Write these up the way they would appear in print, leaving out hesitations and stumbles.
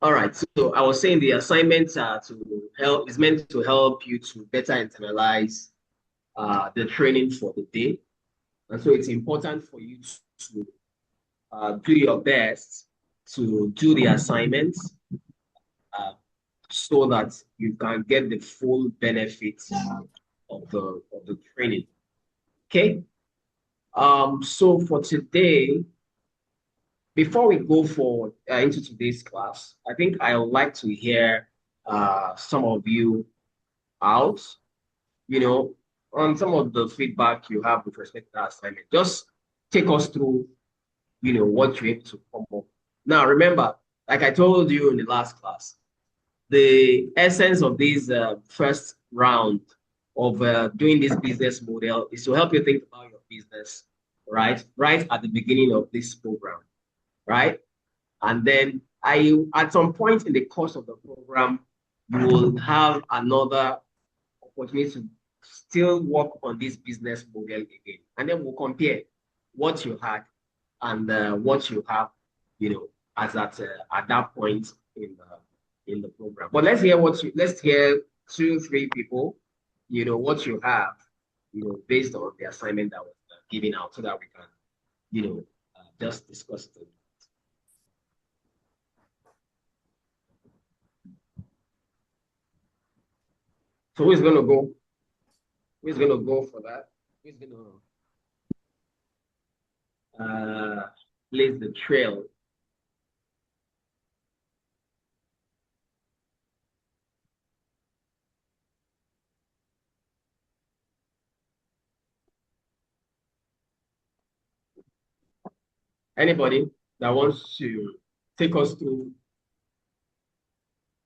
All right. So I was saying the assignments are is meant to help you to better internalize the training for the day. And so it's important for you to do your best to do the assignments uh, so that you can get the full benefits of the training. Okay. So for today, before we go forward into today's class, I think I would like to hear some of you out, you know, on some of the feedback you have with respect to that assignment. Just take us through, what you're able to come up. Now, remember, like I told you in the last class, the essence of this first round of doing this business model is to help you think about your business, right? Right at the beginning of this program, right? And then at some point in the course of the program, you will have another opportunity to still work on this business model again. And then we'll compare what you had and what you have, as at that point in the program. But let's hear 2, 3 people, what you have, based on the assignment that was given out, so that we can, just discuss it. So who's gonna go? Who's gonna go for that? Who's gonna blaze the trail? Anybody that wants to take us through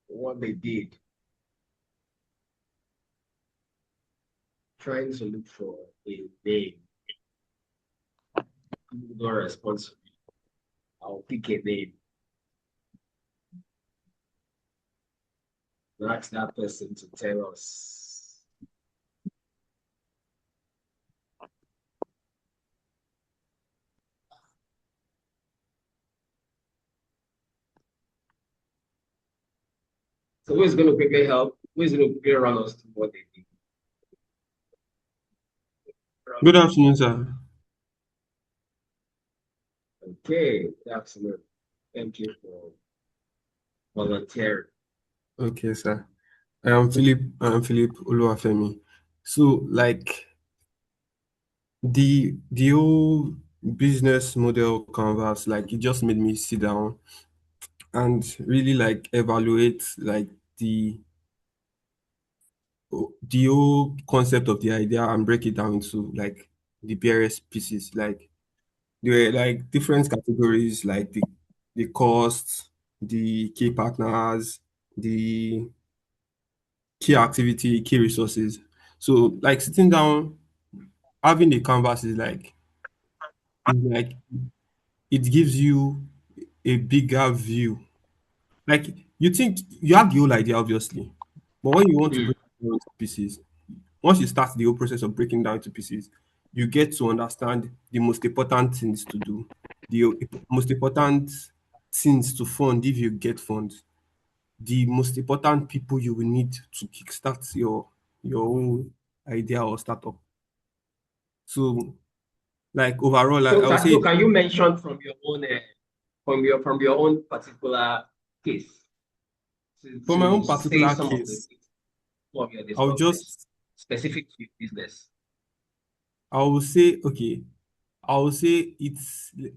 what they did, trying to look for a name. People don't respond to me. I'll pick a name. Ask that person to tell us. So who's going to quickly help? Who's going to quickly run us through what they did? Good afternoon, sir. Okay, good afternoon. Thank you for volunteering. Okay, sir. I am Philip Oluwafemi. So, like the whole business model canvas, like it just made me sit down and really like evaluate like the whole concept of the idea and break it down into like the various pieces. Like there were like different categories, like the costs, the key partners, the key activity, key resources. So like sitting down, having the canvas is like it gives you a bigger view. Like you think you have the whole idea, obviously, but when you want to break it down into pieces, once you start the whole process of breaking down into pieces, you get to understand the most important things to do, the most important things to fund if you get funds, the most important people you will need to kickstart your own idea or startup. So, like overall, I would So say can you mention from your own particular case for my to own say particular some of the case, things, some of your I would discoveries just specific to your business? I will say okay. I will say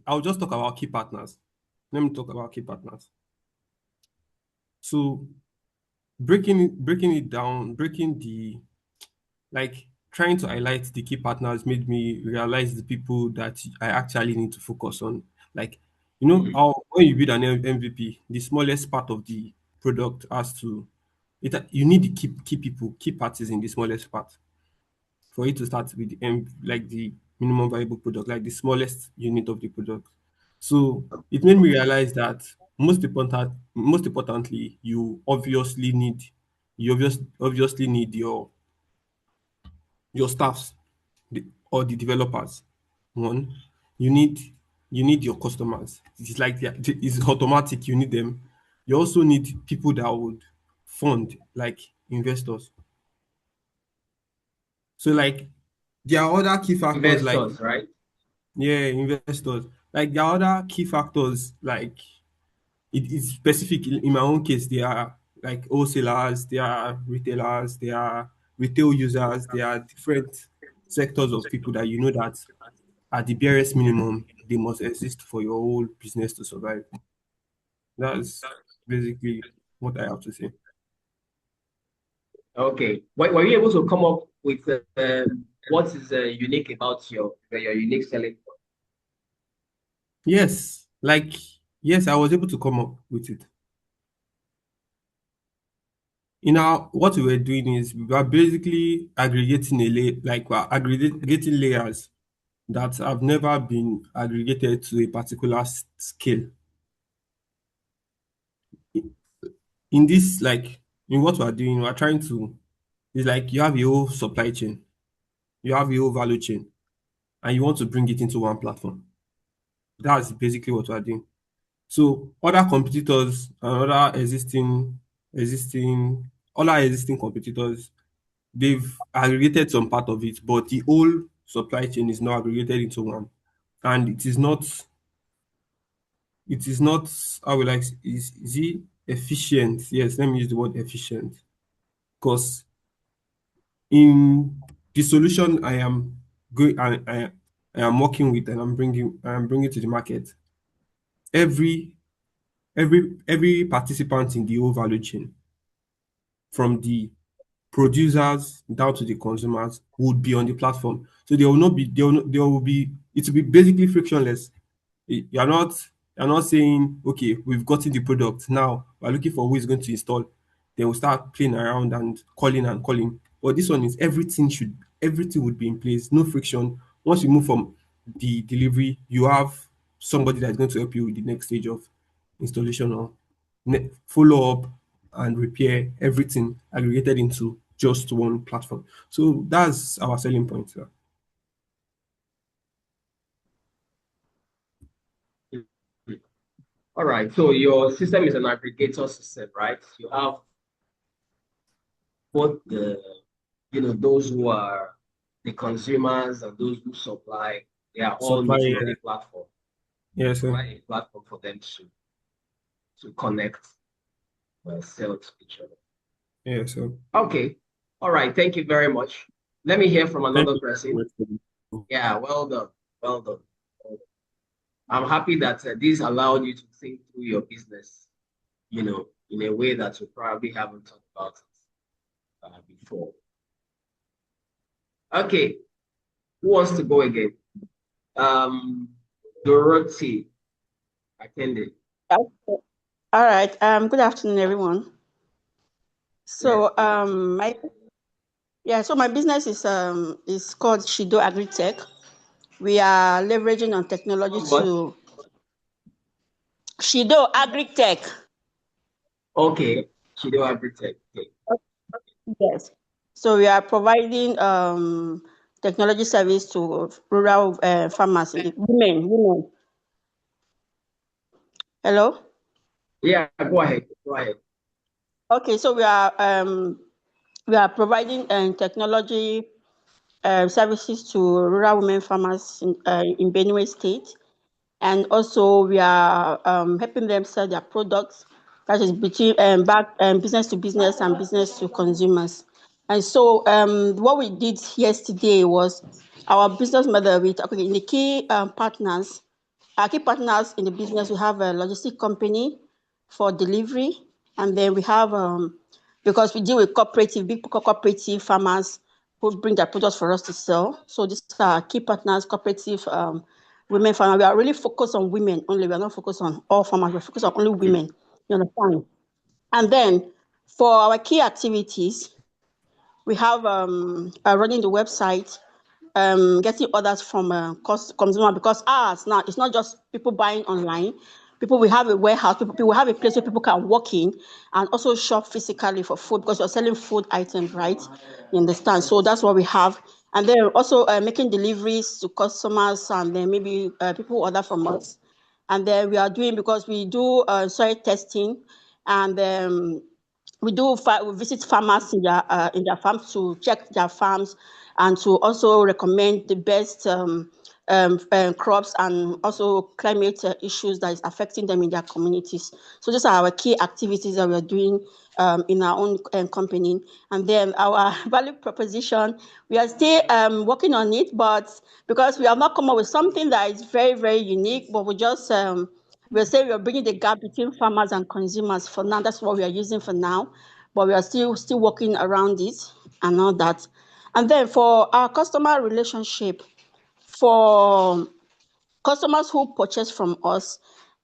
I'll just talk about key partners. Let me talk about key partners. So breaking it down, breaking the like trying to highlight the key partners made me realize the people that I actually need to focus on. Like, Mhm. how when you build an MVP, the smallest part of the product has to you need the key people, key parties in the smallest part for it to start with like the minimum viable product, like the smallest unit of the product. So it made me realize that most importantly, you obviously need your staffs or the developers. One, you need your customers. It's like it's automatic. You need them. You also need people that would fund, like investors. So like there are other key factors like, Investors, right? yeah, investors. Like there are other key factors like it is specific in my own case. There are like wholesalers, there are retailers, there are retail users, there are different sectors of people that you know that at the barest minimum they must exist for your whole business to survive. That's basically what I have to say. Okay. Were you able to come up with what is unique about your unique selling point? Yes, like yes, I was able to come up with it. In our what we were doing is we were basically aggregating like we're aggregating layers that have never been aggregated to a particular scale. In this, like in what we're doing, we're trying to it's like you have your whole supply chain, you have your whole value chain, and you want to bring it into one platform. That's basically what we're doing. So other competitors and existing other existing competitors, they've aggregated some part of it, but the whole supply chain is now aggregated into one. And it is not how we like is it efficient? Yes, let me use the word efficient. Because in the solution going I am working with and I'm bringing to the market, every every participant in the whole value chain, from the producers down to the consumers, would be on the platform. So it will be basically frictionless. You're not saying, okay, we've gotten the product. Now we're looking for who is going to install. They will start playing around and calling and calling. But this one is everything would be in place, no friction. Once you move from the delivery, you have somebody that's going to help you with the next stage of installation or follow up and repair, everything aggregated into just one platform. So that's our selling point. Sir. Mhm. All right. So your system is an aggregator system, right? You have both those who are the consumers and those who supply. They are all meeting on Supplier. a platform. You Yes, sir. provide a platform for them to connect or sell to each other. Yes, sir. Okay. All right. Thank you very much. Let me hear from Thank another you person. very much. Yeah, well done. Well done. Well done. I'm happy that this allowed you to think through your business, in a way that you probably haven't thought about it before. Okay. Who wants to go again? Um, Dorothy attended. Okay. All right. Good afternoon, everyone. Yes. So my business is called Shido Agritech. We are leveraging on technology What? to Shido Agritech. Okay. She do everything. Okay. Yes. So we are providing technology service to rural farmers, women. Hello. Yeah, go ahead. Go ahead. Okay. So we are providing technology services to rural women farmers in Benue State. And also we are helping them sell their products, that is between business to business and business to consumers. And so what we did yesterday was our business model with in the key partners. Our key partners in the business, we have a logistic company for delivery, and then we have because we deal with big cooperative farmers who bring their products for us to sell. So these are key partners, cooperative women farmers. We are really focused on women only. We are not focused on all farmers. We're focused on only women. You understand? And then for our key activities, we have running the website, getting orders from consumer, because ours now it's not just people buying online. People will have a warehouse. People will have a place where people can walk in and also shop physically for food, because you're selling food items, right? You understand? So that's what we have. And then also making deliveries to customers, and then maybe people order from us. And then we are doing, because we do soil testing, and we visit farmers in their farms to check their farms and to also recommend the best crops and also climate issues that is affecting them in their communities. So these are our key activities that we are doing in our own company. And then our value proposition, we are still working on it, but because we have not come up with something that is very, very unique, but we just we'll say we're bringing the gap between farmers and consumers for now. That's what we are using for now, but we are still working around it and all that. And then for our customer relationship, for customers who purchase from us,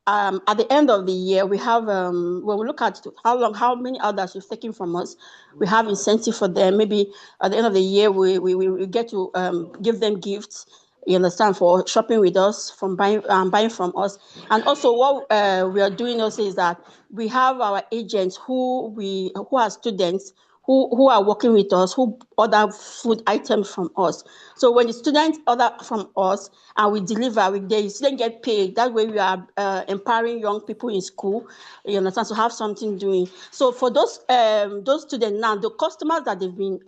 at the end of the year, we have, when we look at how many orders you've taken from us, we have incentive for them. Maybe at the end of the year, we get to give them gifts, you understand, for shopping with us, from buying from us. And also what we are doing also is that we have our agents who are students who are working with us, who order food items from us. So when the students order from us and we deliver, the students get paid. That way we are empowering young people in school, you understand, to have something doing. So for those students now, the customers that they've been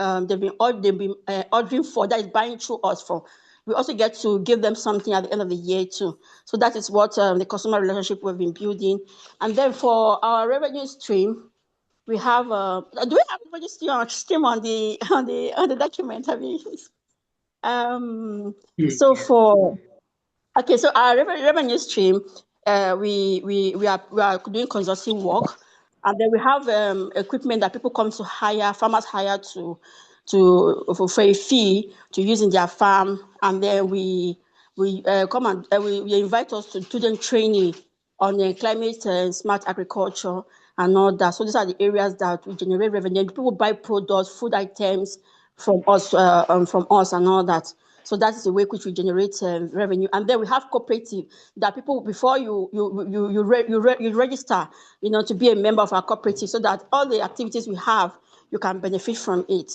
ordering for, that is buying through us for, we also get to give them something at the end of the year too. So that is what the customer relationship we've been building. And then for our revenue stream, we have do we have revenue stream on the document? Have you? So for okay, so our revenue stream, we are doing consulting work, and then we have equipment that people come to hire, farmers hire for a fee to use in their farm, and then we come and we invite us to student training on climate smart agriculture and all that. So these are the areas that we generate revenue. People buy products, food items from us and all that. So that is the way which we generate revenue. And then we have cooperative that people, before you register, to be a member of our cooperative, so that all the activities we have, you can benefit from it.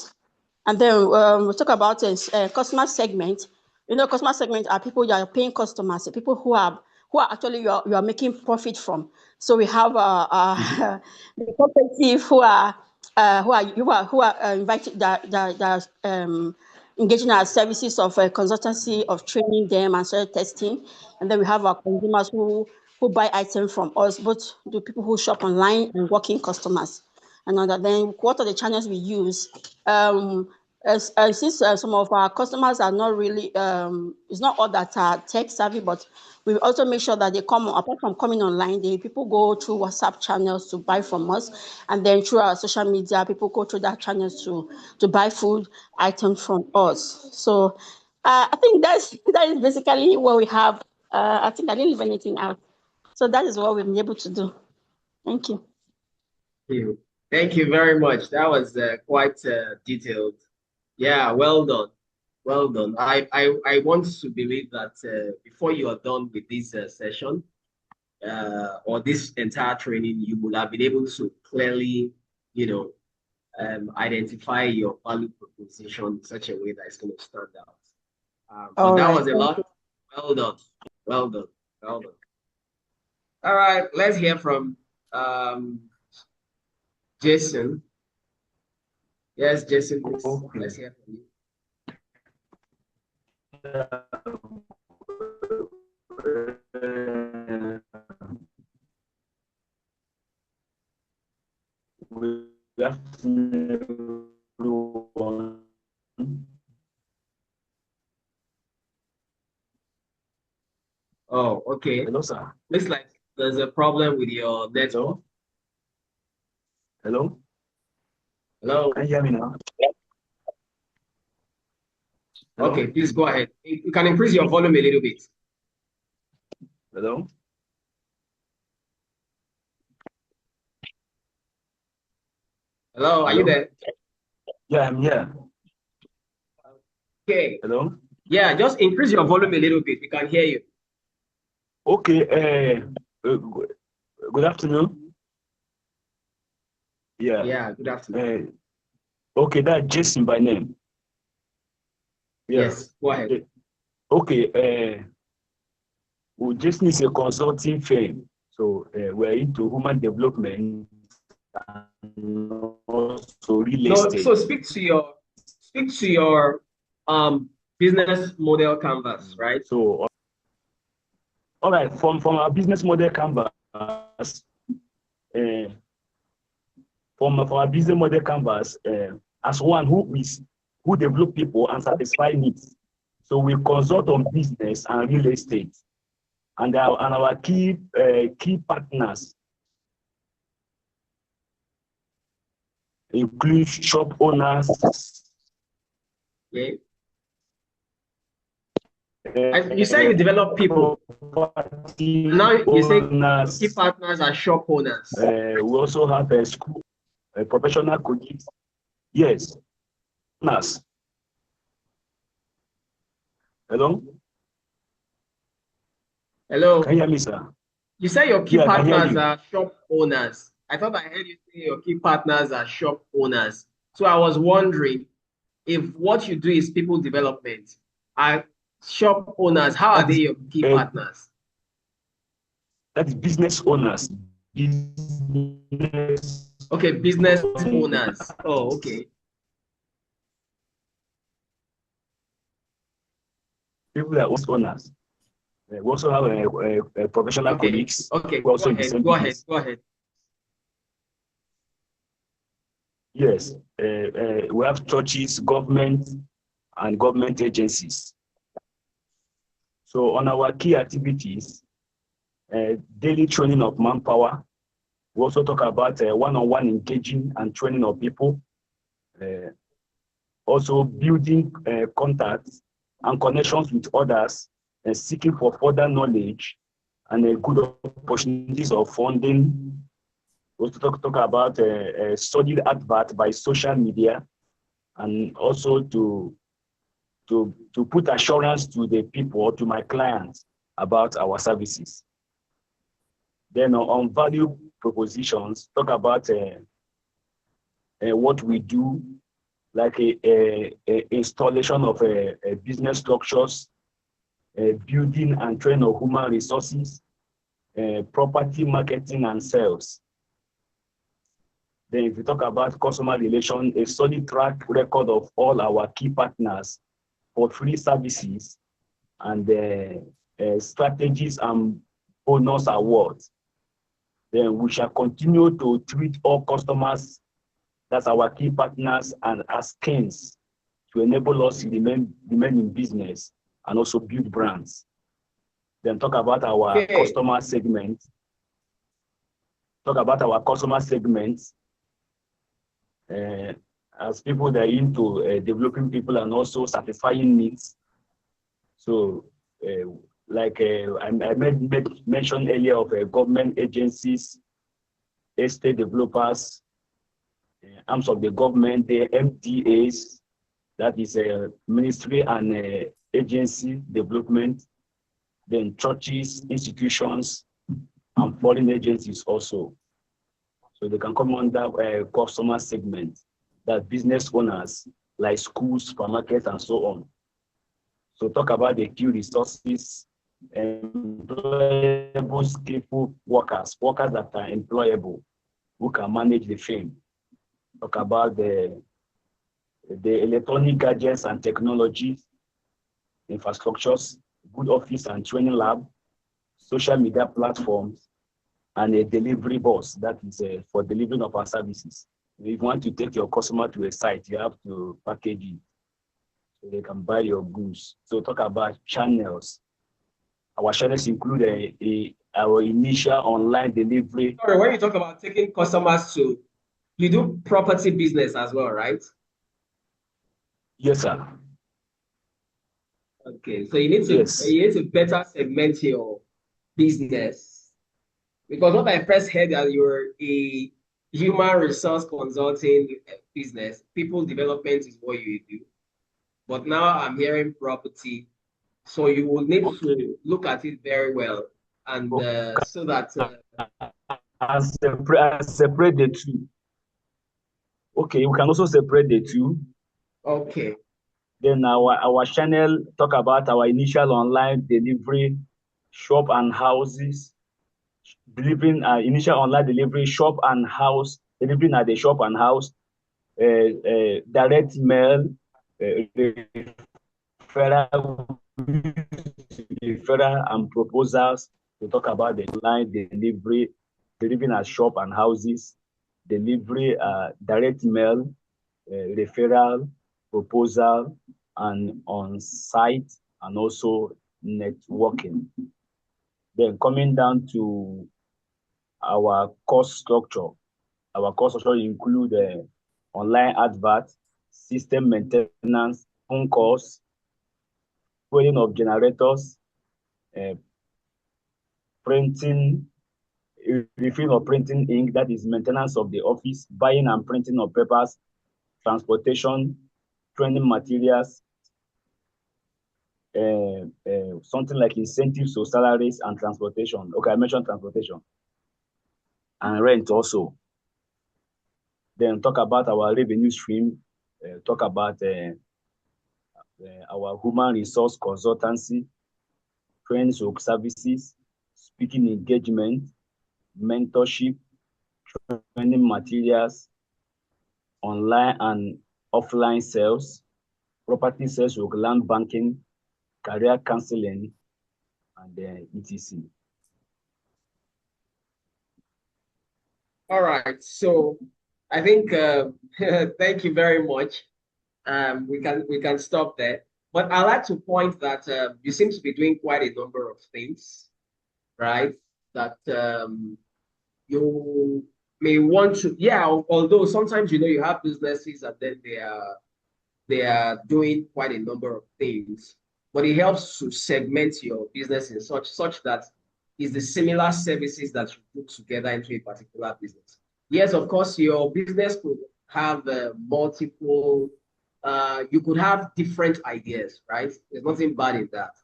And then we'll talk about customer segment. Customer segment are people that are paying customers, people who are actually you are making profit from. So we have the cooperative who are invited that engaging our services of consultancy, of training them and soil testing. And then we have our consumers who buy items from us, both the people who shop online and working customers. And then what are the channels we use? Since some of our customers are not really, it's not all that are tech savvy, but we also make sure that they come, apart from coming online, people go through WhatsApp channels to buy from us, and then through our social media, people go through that channels to buy food items from us. So I think that is basically what we have. I think I didn't leave anything out. So that is what we've been able to do. Thank you. Thank you very much. That was quite detailed. Yeah, well done. Well done. I want to believe that before you are done with this session or this entire training, you will have been able to clearly, identify your value proposition in such a way that it's going to stand out. But that was a lot. Well done. Well done. Well done. All right, let's hear from Jason. Yes, Jason, please. Okay. Let's hear from you. Good afternoon, everyone. Oh, okay. Hello, sir. Looks like there's a problem with your network. Hello? Hello? Can you hear me now? Hello? Okay, please go ahead. You can increase your volume a little bit. Hello? Hello, are you there? Yeah, I'm here. Okay. Hello? Yeah, just increase your volume a little bit. We can hear you. Okay. Good afternoon. Yeah. Yeah, good afternoon. Okay, that's Jason by name. Yeah. Yes, go ahead. Okay. Jason is a consulting firm. So we're into human development and also real No, estate. so speak to your business model canvas, right? So, all right, from our business model canvas, from our business model canvas, as one who develop people and satisfy needs. So we consult on business and real estate, and our key partners include shop owners. Yeah. You say you develop people. Now you say key partners are shop owners. We also have a school, professional colleagues. Yes, owners. Hello? Hello. Can you hear me, sir? You say your key Yeah, I can hear partners you. are shop owners. I thought I heard you say your key partners are shop owners. So I was wondering if what you do is people development. Are shop owners, how are they your key partners? That is business owners. Business Okay, business owners. Oh, okay. People that are owners. We also have a professional colleagues. Okay, Who also in the same business. Go ahead. Yes, we have churches, government, and government agencies. So on our key activities, daily training of manpower. We also talk about one-on-one engaging and training of people. Also building contacts and connections with others, and seeking for further knowledge and good opportunities of funding. We also talk about a solid advert by social media, and also to put assurance to the people, to my clients, about our services. Then on value propositions, talk about what we do, like a installation of business structures, building and training of human resources, property marketing and sales. Then if you talk about customer relation, a solid track record of all our key partners for free services and strategies and bonus awards. Then we shall continue to treat all customers, that's our key partners, and as kings to enable us to remain in business and also build brands. Then talk about our customer segment. Talk about our customer segments as people that are into developing people and also satisfying needs. So like I mentioned earlier of government agencies, estate developers, arms of the government, the MDAs, that is ministry and agency development, then churches, institutions, and foreign agencies also. So they can come under customer segment, that business owners like schools, supermarkets, and so on. So talk about the key resources, employable, skillful workers that are employable, who can manage the firm. Talk about the electronic gadgets and technologies, infrastructures, good office and training lab, social media platforms, and a delivery bus that is for delivering of our services. If you want to take your customer to a site, you have to package it so they can buy your goods. So talk about channels. Our channels include our initial online delivery. Sorry, when you talk about taking customers to, you do property business as well, right? Yes, sir. Okay, so you need to better segment your business, because what I first heard that you're a human resource consulting business, people development is what you do, but now I'm hearing property, so you will need to look at it very well, and so that and separate the two. Okay, we can also separate the two. Okay. Then our channel talk about our initial online delivery, shop and houses, delivering initial online delivery, shop and house delivering at the shop and house, direct mail, referral and proposals to talk about the line delivery, delivering at shop and houses, delivery, direct mail, referral, proposal, and on-site, and also networking. Then coming down to our cost structure. Our cost structure include online advert, system maintenance, phone calls, fueling of generators, printing, refilling of printing ink, that is maintenance of the office, buying and printing of papers, transportation, training materials, something like incentives or salaries and transportation. Okay, I mentioned transportation. And rent also. Then talk about our revenue stream, talk about our human resource consultancy, training services, speaking engagement, mentorship, training materials, online and offline sales, property sales with land banking, career counseling, and etc. All right. So I think thank you very much. We can stop there. But I'd like to point that you seem to be doing quite a number of things, right? That you may want to, yeah, although sometimes you have businesses and then they are doing quite a number of things, but it helps to segment your business in such that is the similar services that you put together into a particular business. Yes, of course, your business could have multiple, you could have different ideas, right? There's nothing bad in that,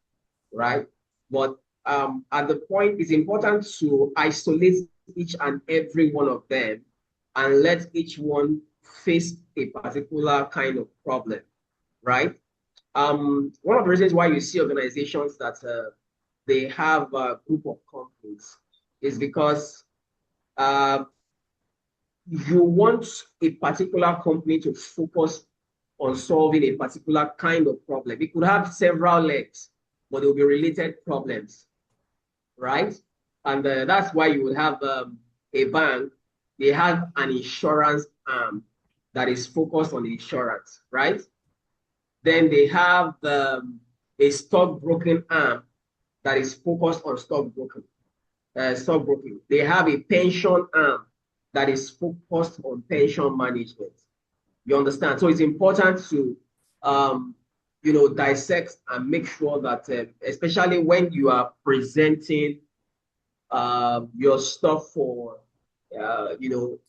right? But at the point, it's important to isolate each and every one of them and let each one face a particular kind of problem, right? One of the reasons why you see organizations that they have a group of companies is because you want a particular company to focus on solving a particular kind of problem. It could have several legs, but they'll be related problems, right? And that's why you would have a bank. They have an insurance arm that is focused on insurance, right? Then they have a stockbroking arm that is focused on stockbroking. They have a pension arm that is focused on pension management. You understand? So it's important to dissect and make sure that, especially when you are presenting your stuff for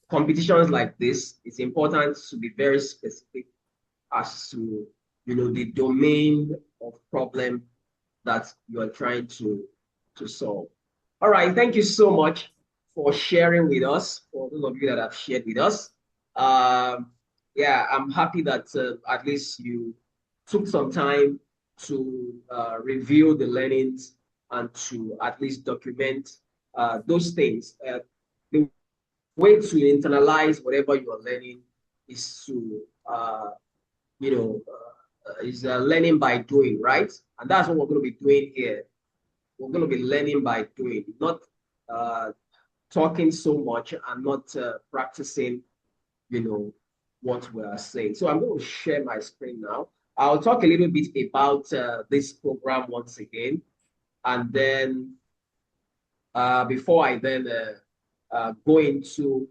competitions like this, it's important to be very specific as to the domain of problem that you are trying to solve. All right, thank you so much for sharing with us, for those of you that have shared with us. Yeah, I'm happy that at least you took some time to review the learnings and to at least document those things. The way to internalize whatever you are learning is to, learning by doing, right? And that's what we're going to be doing here. We're going to be learning by doing, not talking so much and not practicing, what we are saying. So I'm going to share my screen now. I'll talk a little bit about this program once again. And then before I then go into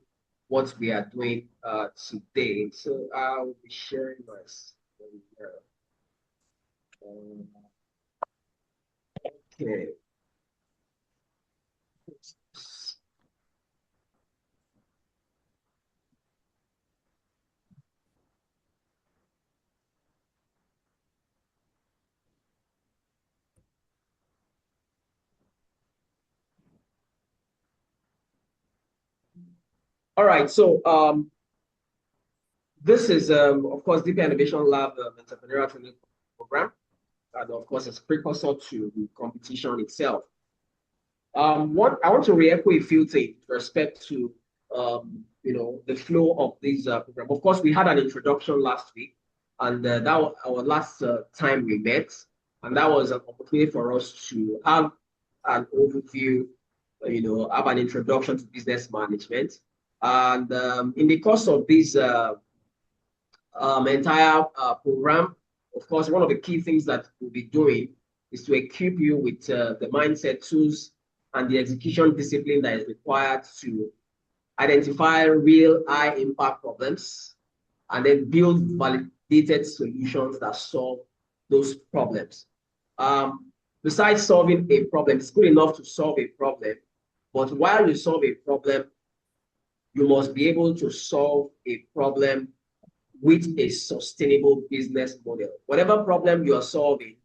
what we are doing today. So I'll be sharing my screen here. Okay. All right, so this is, of course, D-Pia Innovation Lab entrepreneurial training program, and of course, it's precursor to the competition itself. I want to re-echo a few things with respect to the flow of this program. Of course, we had an introduction last week, and that was our last time we met, and that was an opportunity for us to have an overview, have an introduction to business management. And in the course of this entire program, of course, one of the key things that we'll be doing is to equip you with the mindset tools and the execution discipline that is required to identify real high impact problems and then build validated solutions that solve those problems. Besides solving a problem, it's good enough to solve a problem, but while you solve a problem, you must be able to solve a problem with a sustainable business model. Whatever problem you are solving,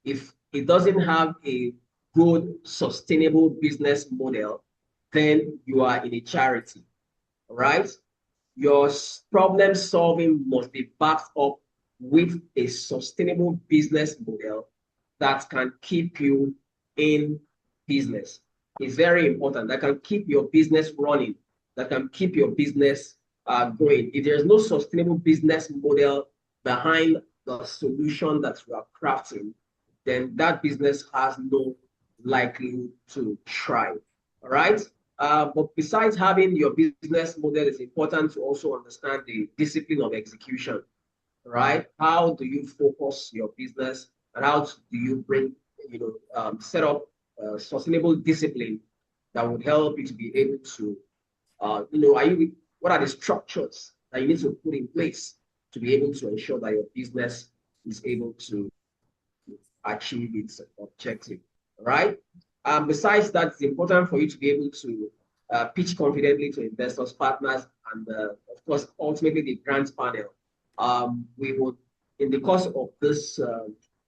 if it doesn't have a good, sustainable business model, then you are in a charity, right? Your problem solving must be backed up with a sustainable business model that can keep you in business. It's very important. That can keep your business running, that can keep your business going. If there's no sustainable business model behind the solution that you are crafting, then that business has no likelihood to thrive. All right. But besides having your business model, it's important to also understand the discipline of execution. Right? How do you focus your business, and how do you bring, set up sustainable discipline that would help you to be able to, what are the structures that you need to put in place to be able to ensure that your business is able to achieve its objective, right? Besides that, it's important for you to be able to pitch confidently to investors, partners, and of course, ultimately the grants panel. We would, in the course of this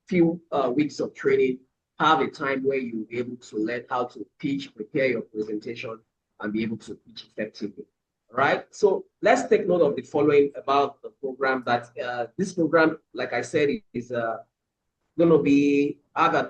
few weeks of training, have a time where you'll be able to learn how to pitch, prepare your presentation, and be able to pitch effectively. All right. So let's take note of the following about the program. That this program, like I said, is going to be have an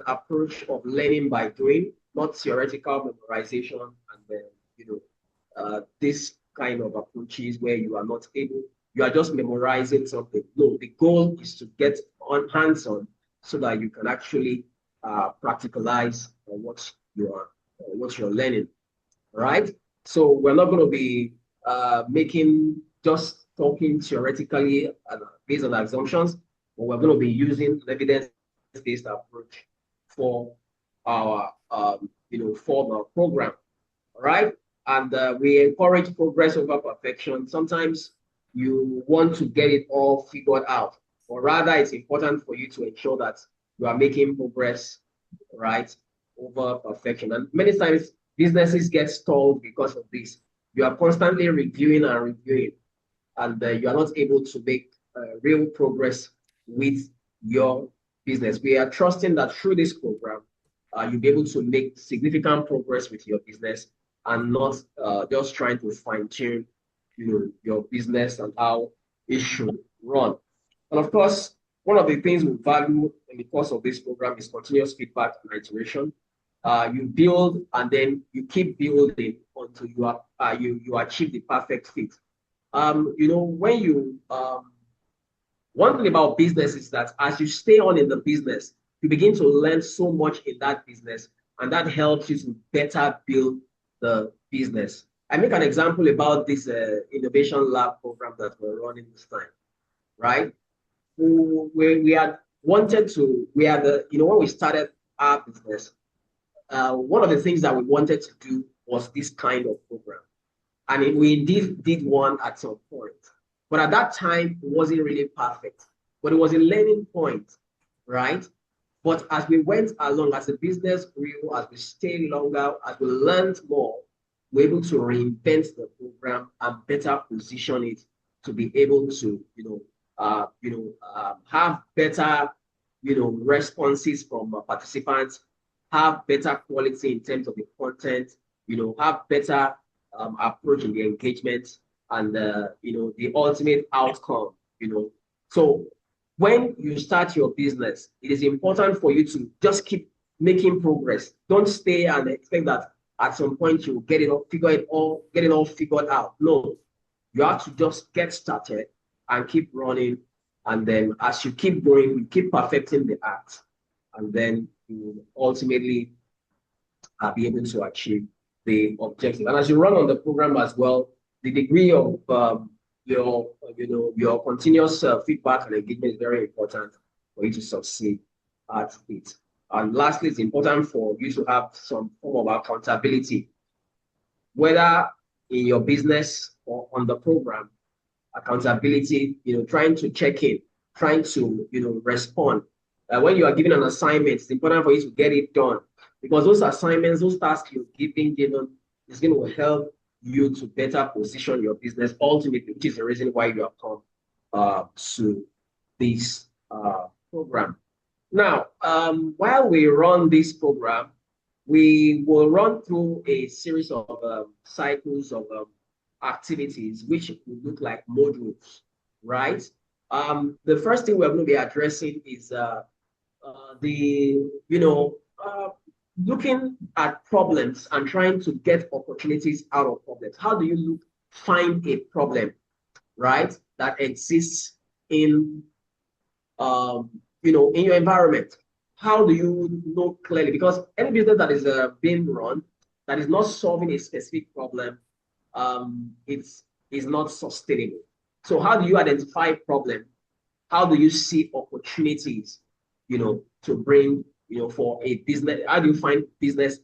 approach of learning by doing, not theoretical memorization, and then this kind of approaches where you are not able, you are just memorizing something. No, the goal is to get on hands-on so that you can actually practicalize what you're learning. All right. So we're not going to be just talking theoretically based on assumptions, but we're going to be using an evidence-based approach for our for our program. All right. And we encourage progress over perfection. Sometimes you want to get it all figured out, or rather, it's important for you to ensure that you are making progress, right, over perfection. And many times businesses get stalled because of this. You are constantly reviewing and reviewing, and you are not able to make real progress with your business. We are trusting that through this program, you'll be able to make significant progress with your business and not just trying to fine-tune your business and how it should run. And of course, one of the things we value in the course of this program is continuous feedback and iteration. You build and then you keep building until you achieve the perfect fit. When you one thing about business is that as you stay on in the business, you begin to learn so much in that business, and that helps you to better build the business. I make an example about this innovation lab program that we're running this time, right? We had wanted to, when we started our business, one of the things that we wanted to do was this kind of program. And we indeed did one at some point. But at that time, it wasn't really perfect. But it was a learning point, right? But as we went along, as the business grew, as we stayed longer, as we learned more, we're able to reinvent the program and better position it to be able to, have better, responses from participants, have better quality in terms of the content, have better approach in the engagement, and the ultimate outcome. So when you start your business, it is important for you to just keep making progress. Don't stay and expect that at some point you will get it all figured out. No, you have to just get started and keep running. And then as you keep going, you keep perfecting the art. And then you will ultimately be able to achieve the objective. And as you run on the program as well, the degree of your continuous feedback and engagement is very important for you to succeed at it. And lastly, it's important for you to have some form of accountability, whether in your business or on the program. Accountability, trying to check in, trying to, respond. When you are given an assignment, it's important for you to get it done, because those assignments, those tasks you're given is going to help you to better position your business ultimately, which is the reason why you have come to this program. Now, while we run this program, we will run through a series of cycles of activities, which will look like modules, right? The first thing we're going to be addressing is looking at problems and trying to get opportunities out of problems. How do you find a problem, right, that exists in in your environment? How do you know clearly? Because any business that is being run that is not solving a specific problem, it's not sustainable. So how do you identify problem? How do you see opportunities, to bring, for a business? How do you find business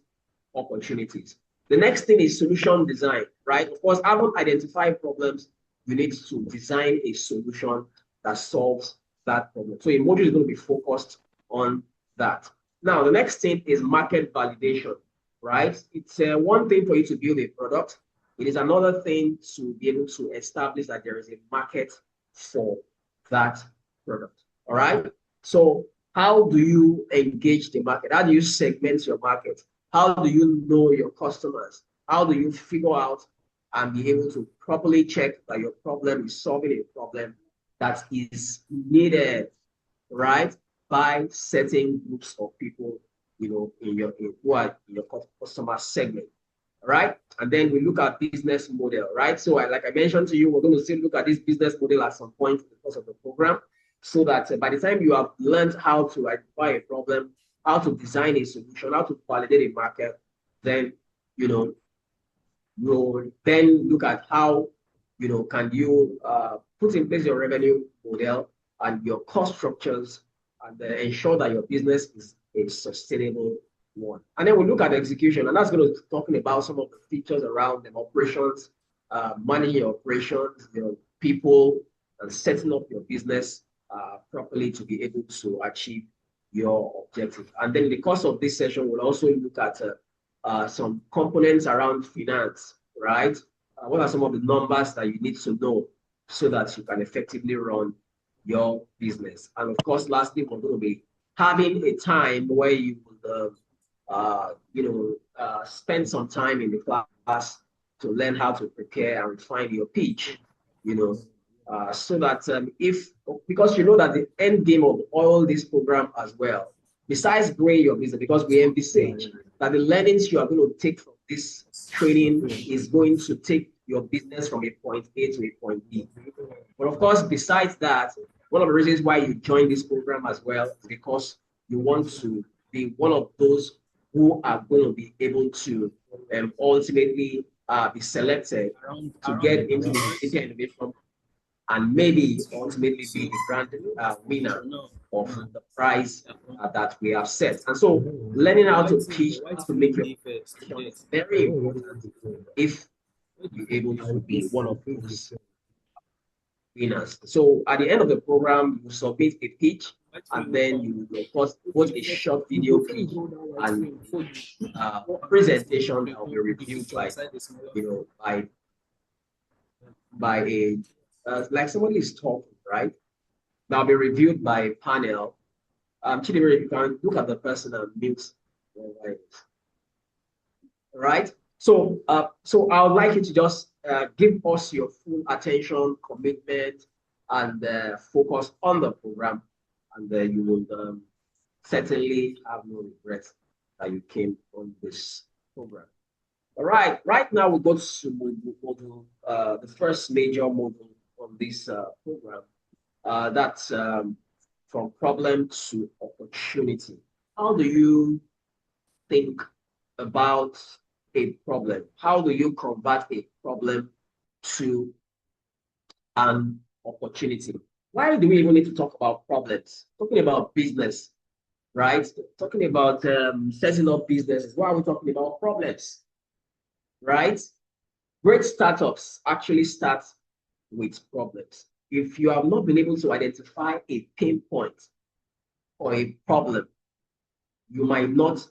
opportunities? The next thing is solution design, right? Of course, having identified problems, you need to design a solution that solves that problem. So a module is going to be focused on that. Now, the next thing is market validation, right? It's one thing for you to build a product. It is another thing to be able to establish that there is a market for that product, all right? So how do you engage the market? How do you segment your market? How do you know your customers? How do you figure out and be able to properly check that your problem is solving a problem that is needed, right, by certain groups of people, who are in your customer segment, all right? And then we look at business model, right? So like I mentioned to you, we're going to still look at this business model at some point in the course of the program, so that by the time you have learned how to identify a problem, how to design a solution, how to validate a market, then, you'll then look at how, can you put in place your revenue model and your cost structures and ensure that your business is a sustainable one. And then we look at execution, and that's going to be talking about some of the features around the operations, managing your operations, people, and setting up your business properly to be able to achieve your objective. And then in the course of this session, we'll also look at some components around finance, right? What are some of the numbers that you need to know so that you can effectively run your business? And of course, lastly, we're going to be having a time where you will, spend some time in the class to learn how to prepare and refine your pitch, so that because that the end game of all this program as well, besides growing your business, because we envisage that the learnings you are going to take from this training is going to take your business from a point A to a point B. But of course, besides that, one of the reasons why you join this program as well is because you want to be one of those who are going to be able to ultimately be selected to get into the data innovation and maybe ultimately be the grand winner of the prize that we have set. And so learning how to pitch, to make your presentation is very important if you're able to be one of those winners. So at the end of the program, you submit a pitch, and then you of course post a short video pitch and presentation that will be reviewed by a like somebody is talking, right? That'll be reviewed by a panel. Chidimere, you can look at the person and mute, right? So I would like you to just give us your full attention, commitment, and focus on the program, and you will certainly have no regrets that you came on this program. All right, right now we go to module, the first major module on this program. That's from problem to opportunity. How do you think about a problem? How do you convert a problem to an opportunity? Why do we even need to talk about problems? Talking about business, right? Talking about setting up businesses. Why are we talking about problems, right? Great startups actually start with problems. If you have not been able to identify a pain point or a problem, you might not,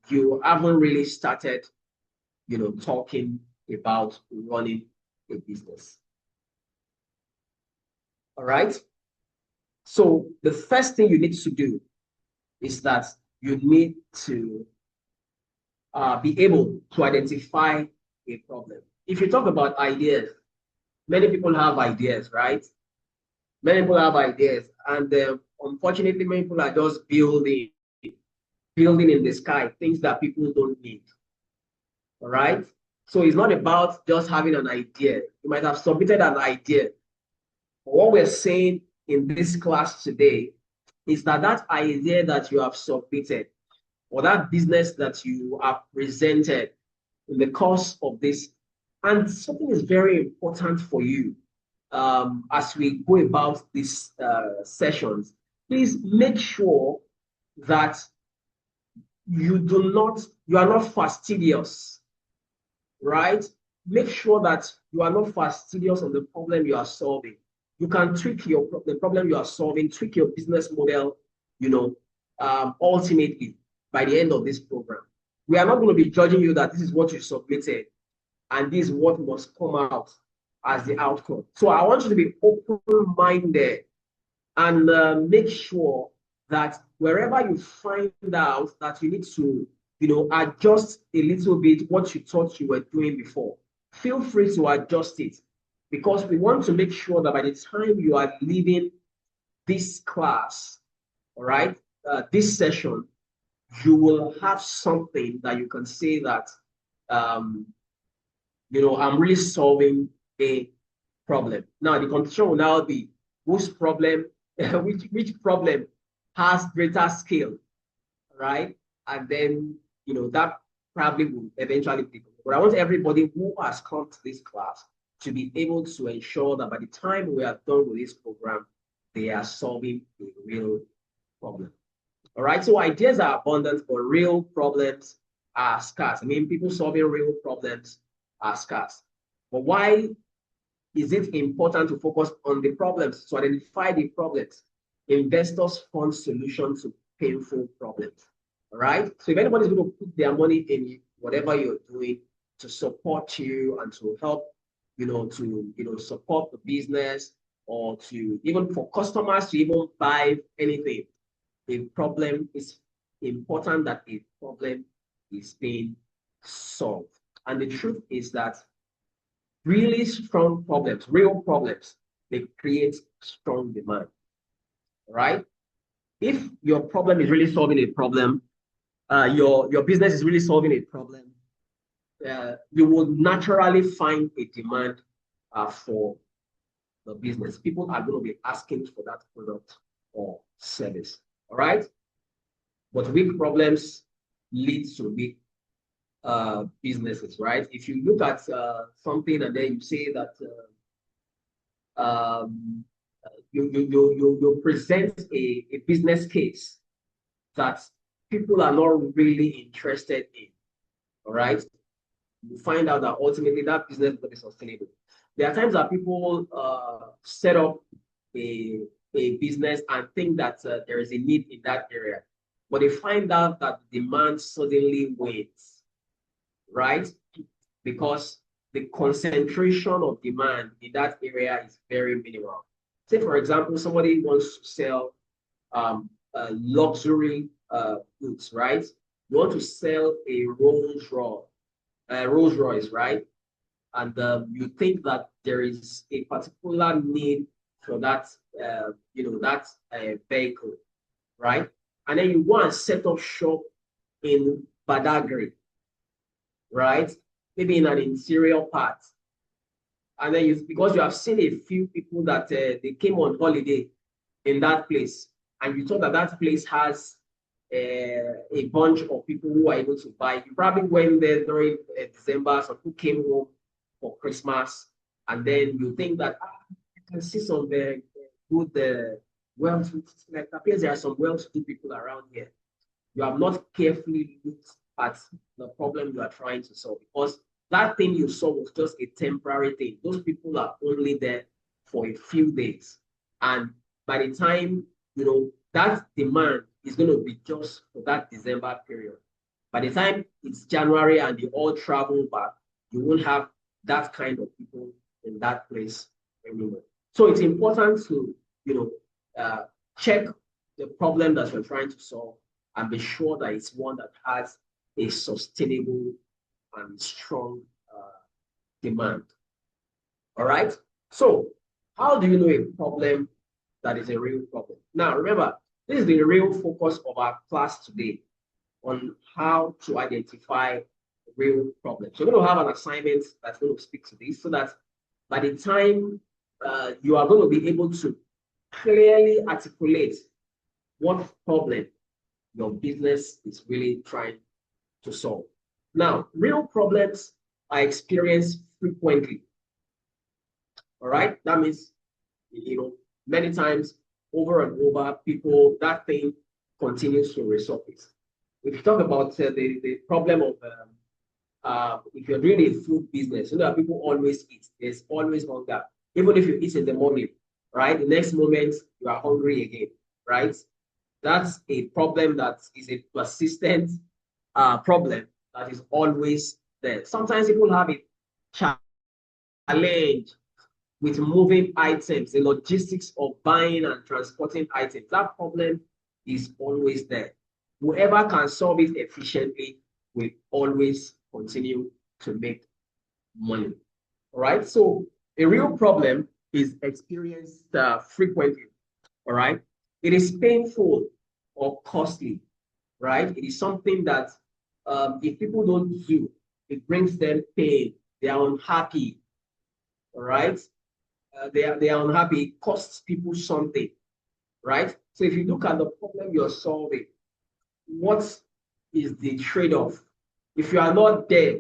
you haven't really started, talking about running a business. All right. So the first thing you need to do is that you need to be able to identify a problem. If you talk about ideas, many people have ideas, right? Many people have ideas, and unfortunately, many people are just building in the sky things that people don't need. All right. So it's not about just having an idea. You might have submitted an idea. But what we're saying in this class today is that that idea that you have submitted or that business that you have presented in the course of this, and something is very important for you as we go about these sessions, please make sure that you are not fastidious, right? Make sure that you are not fastidious on the problem you are solving. You can tweak the problem you are solving, tweak your business model, ultimately by the end of this program. We are not going to be judging you that this is what you submitted and this is what must come out as the outcome. So I want you to be open-minded and make sure that wherever you find out that you need to, adjust a little bit what you thought you were doing before, feel free to adjust it, because we want to make sure that by the time you are leaving this class, all right, this session, you will have something that you can say that, I'm really solving a problem. Now, the competition will now be whose problem, which problem has greater scale, right? And then, that probably will eventually be. But I want everybody who has come to this class to be able to ensure that by the time we are done with this program, they are solving a real problem. All right, so ideas are abundant, but real problems are scarce. I mean, people solving real problems are scarce. But why is it important to focus on the problems, to identify the problems? Investors fund solutions to painful problems. All right. So if anybody's going to put their money in whatever you're doing to support you and to help, to support the business, or to even for customers to even buy anything, a problem is important that a problem is being solved. And the truth is that really strong problems, real problems, they create strong demand. Right? If your problem is really solving a problem, your business is really solving a problem, you will naturally find a demand for the business. People are going to be asking for that product or service. All right? But weak problems lead to weak businesses, right? If you look at something and then you say that you present a business case that people are not really interested in, all right? You find out that ultimately that business will be sustainable. There are times that people set up a business and think that there is a need in that area, but they find out that demand suddenly wanes, right? Because the concentration of demand in that area is very minimal. Say, for example, somebody wants to sell luxury goods, right? You want to sell a Rolls Royce, right? And you think that there is a particular need for that, vehicle, right? And then you go and set up shop in Badagry, right? Maybe in an interior part. And then because you have seen a few people that they came on holiday in that place, and you thought that that place has a bunch of people who are able to buy. You probably went there during December, some people came home for Christmas, and then you think that I can see some good well-to-do, like appears there are some well-to-do people around here. You have not carefully looked at the problem you are trying to solve, because that thing you saw was just a temporary thing. Those people are only there for a few days. And by the time, that demand is going to be just for that December period. By the time it's January and they all travel back, you won't have that kind of people in that place anymore. So it's important to, check the problem that you're trying to solve and be sure that it's one that has a sustainable and strong demand. All right. So how do you know a problem that is a real problem? Now, remember, this is the real focus of our class today, on how to identify real problems. So we're going to have an assignment that's going to speak to this, so that by the time you are going to be able to clearly articulate what problem your business is really trying to solve. Now, real problems are experienced frequently. All right, that means, many times over and over, that thing continues to resurface. If you talk about the problem of if you're doing a food business, people always eat. There's always hunger. Even if you eat in the morning, right? The next moment you are hungry again, right? That's a problem that is a persistent problem that is always there. Sometimes people have a challenge with moving items, the logistics of buying and transporting items. That problem is always there. Whoever can solve it efficiently will always continue to make money. All right. So a real problem is experienced frequently. All right. It is painful or costly. Right. It is something that if people don't do, it brings them pain. They are unhappy. All right. They are unhappy. It costs people something. Right. So if you look at the problem you're solving, what is the trade-off? If you are not there,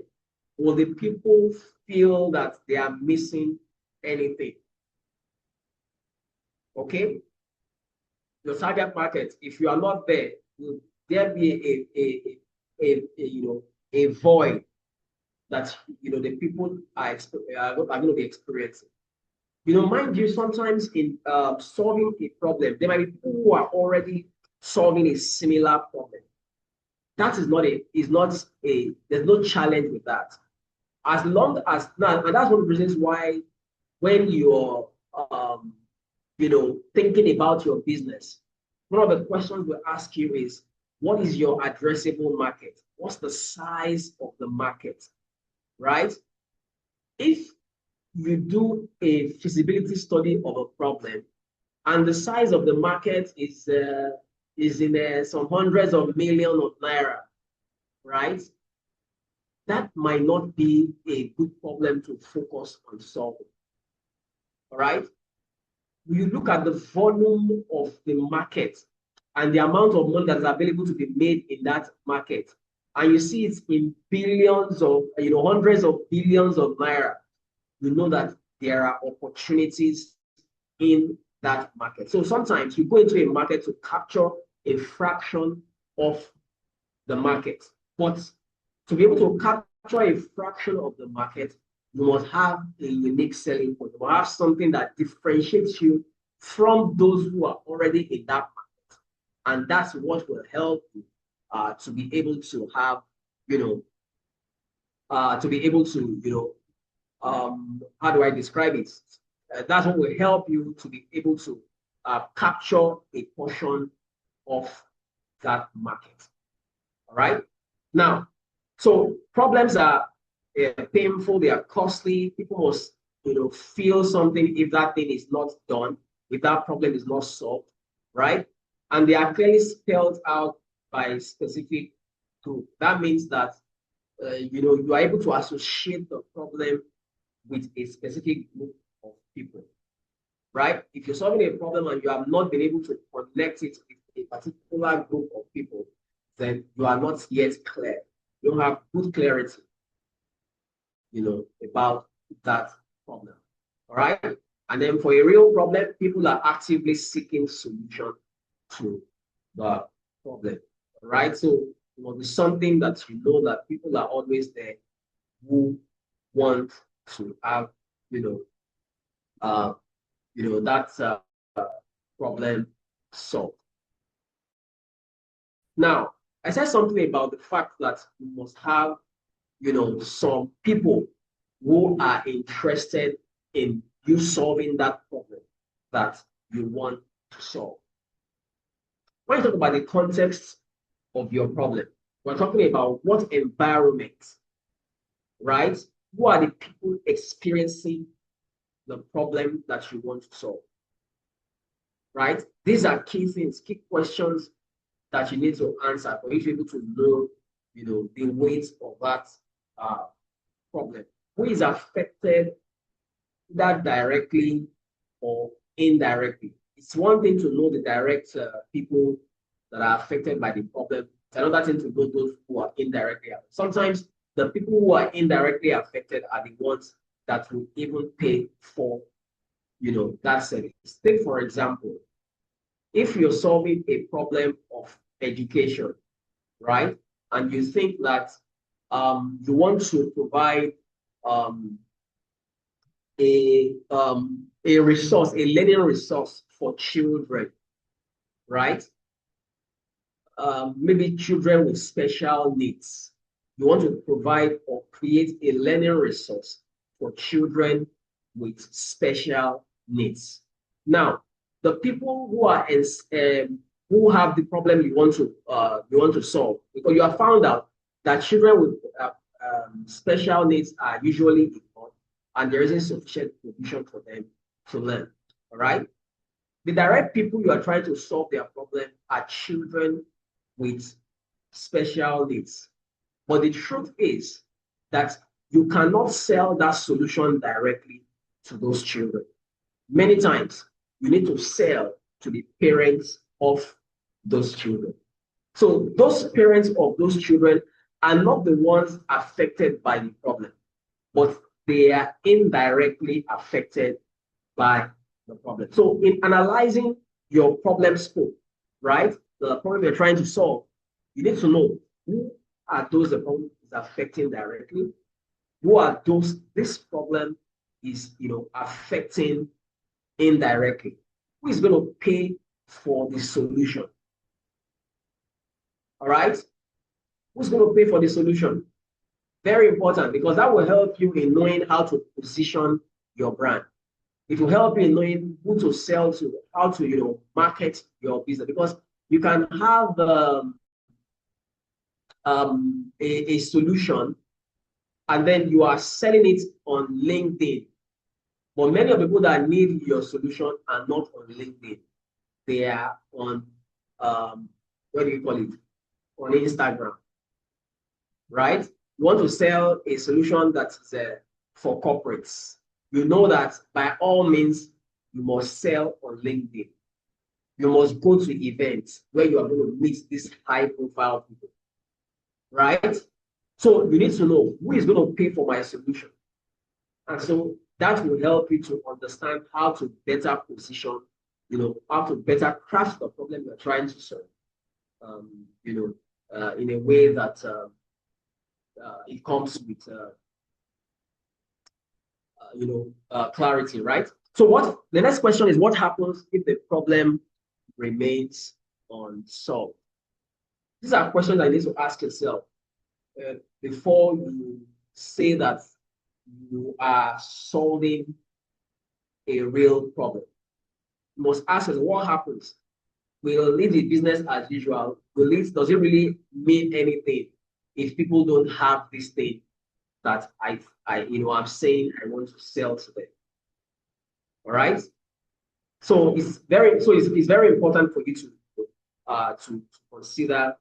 will the people feel that they are missing anything? Okay? Your target market, if you are not there, will there be a void that the people are going to be experiencing? Mind you, sometimes in solving a problem, there might be people who are already solving a similar problem. That there's no challenge with that. As long as now, and that's one of the reasons why when you're thinking about your business, one of the questions we ask you is, what is your addressable market? What's the size of the market? Right? If you do a feasibility study of a problem and the size of the market is in some hundreds of millions of naira, right? That might not be a good problem to focus on solving. All right? You look at the volume of the market and the amount of money that is available to be made in that market, and you see it's in billions of, hundreds of billions of naira, you know that there are opportunities in that market. So sometimes you go into a market to capture a fraction of the market. But to be able to capture a fraction of the market, you must have a unique selling point. You must have something that differentiates you from those who are already in that market. And that's what will help you to be able to have, how do I describe it? That's what will help you to be able to capture a portion of that market. All right. Now, so problems are painful, they are costly. People must, feel something if that thing is not done, if that problem is not solved, right? And they are clearly spelled out by specific group. That means that you are able to associate the problem with a specific group of people, right? If you're solving a problem and you have not been able to connect it with a particular group of people, then you are not yet clear. You don't have good clarity, about that problem. All right. And then for a real problem, people are actively seeking solution to the problem. All right. So it must be something that that people are always there who want to have, that problem solved. Now, I said something about the fact that you must have, some people who are interested in you solving that problem that you want to solve. When you talk about the context of your problem, we're talking about what environment, right? Who are the people experiencing the problem that you want to solve, right? These are key things, key questions that you need to answer for you to be able to know, the weight of that problem. Who is affected either directly or indirectly? It's one thing to know the direct people that are affected by the problem. It's another thing to know those who are indirectly affected. Sometimes the people who are indirectly affected are the ones that will even pay for, that service. Take, for example, if you're solving a problem of education, right? And you think that you want to provide a resource, a learning resource for children, right? Maybe children with special needs. You want to provide or create a learning resource for children with special needs. Now, the people who are who have the problem you want to solve, because you have found out that children with special needs are usually ignored, and there isn't sufficient provision for them to learn. All right. The direct people you are trying to solve their problem are children with special needs. But the truth is that you cannot sell that solution directly to those children. Many times, you need to sell to the parents of those children. So those parents of those children are not the ones affected by the problem, but they are indirectly affected by the problem. So in analyzing your problem scope, right, the problem you're trying to solve, you need to know who are those the problem is affecting directly, who are those this problem is affecting indirectly, who is going to pay for the solution. All right, who's going to pay for the solution? Very important, because that will help you in knowing how to position your brand. It will help you in knowing who to sell to, how to market your business, because you can have a solution and then you are selling it on LinkedIn. But many of the people that need your solution are not on LinkedIn. They are on, what do you call it? On Instagram, right? You want to sell a solution that's for corporates. You know that by all means, you must sell on LinkedIn. You must go to events where you are going to meet these high profile people, right? So you need to know who is going to pay for my solution. And so that will help you to understand how to better position, how to better craft the problem you're trying to solve, in a way that it comes with, clarity, right? So the next question is, what happens if the problem remains unsolved? These are questions that you need to ask yourself before you say that you are solving a real problem. You must ask yourself, what happens? Will leave the business as usual? Does it really mean anything if people don't have this thing that I'm saying I want to sell to them? All right. So it's very important for you to consider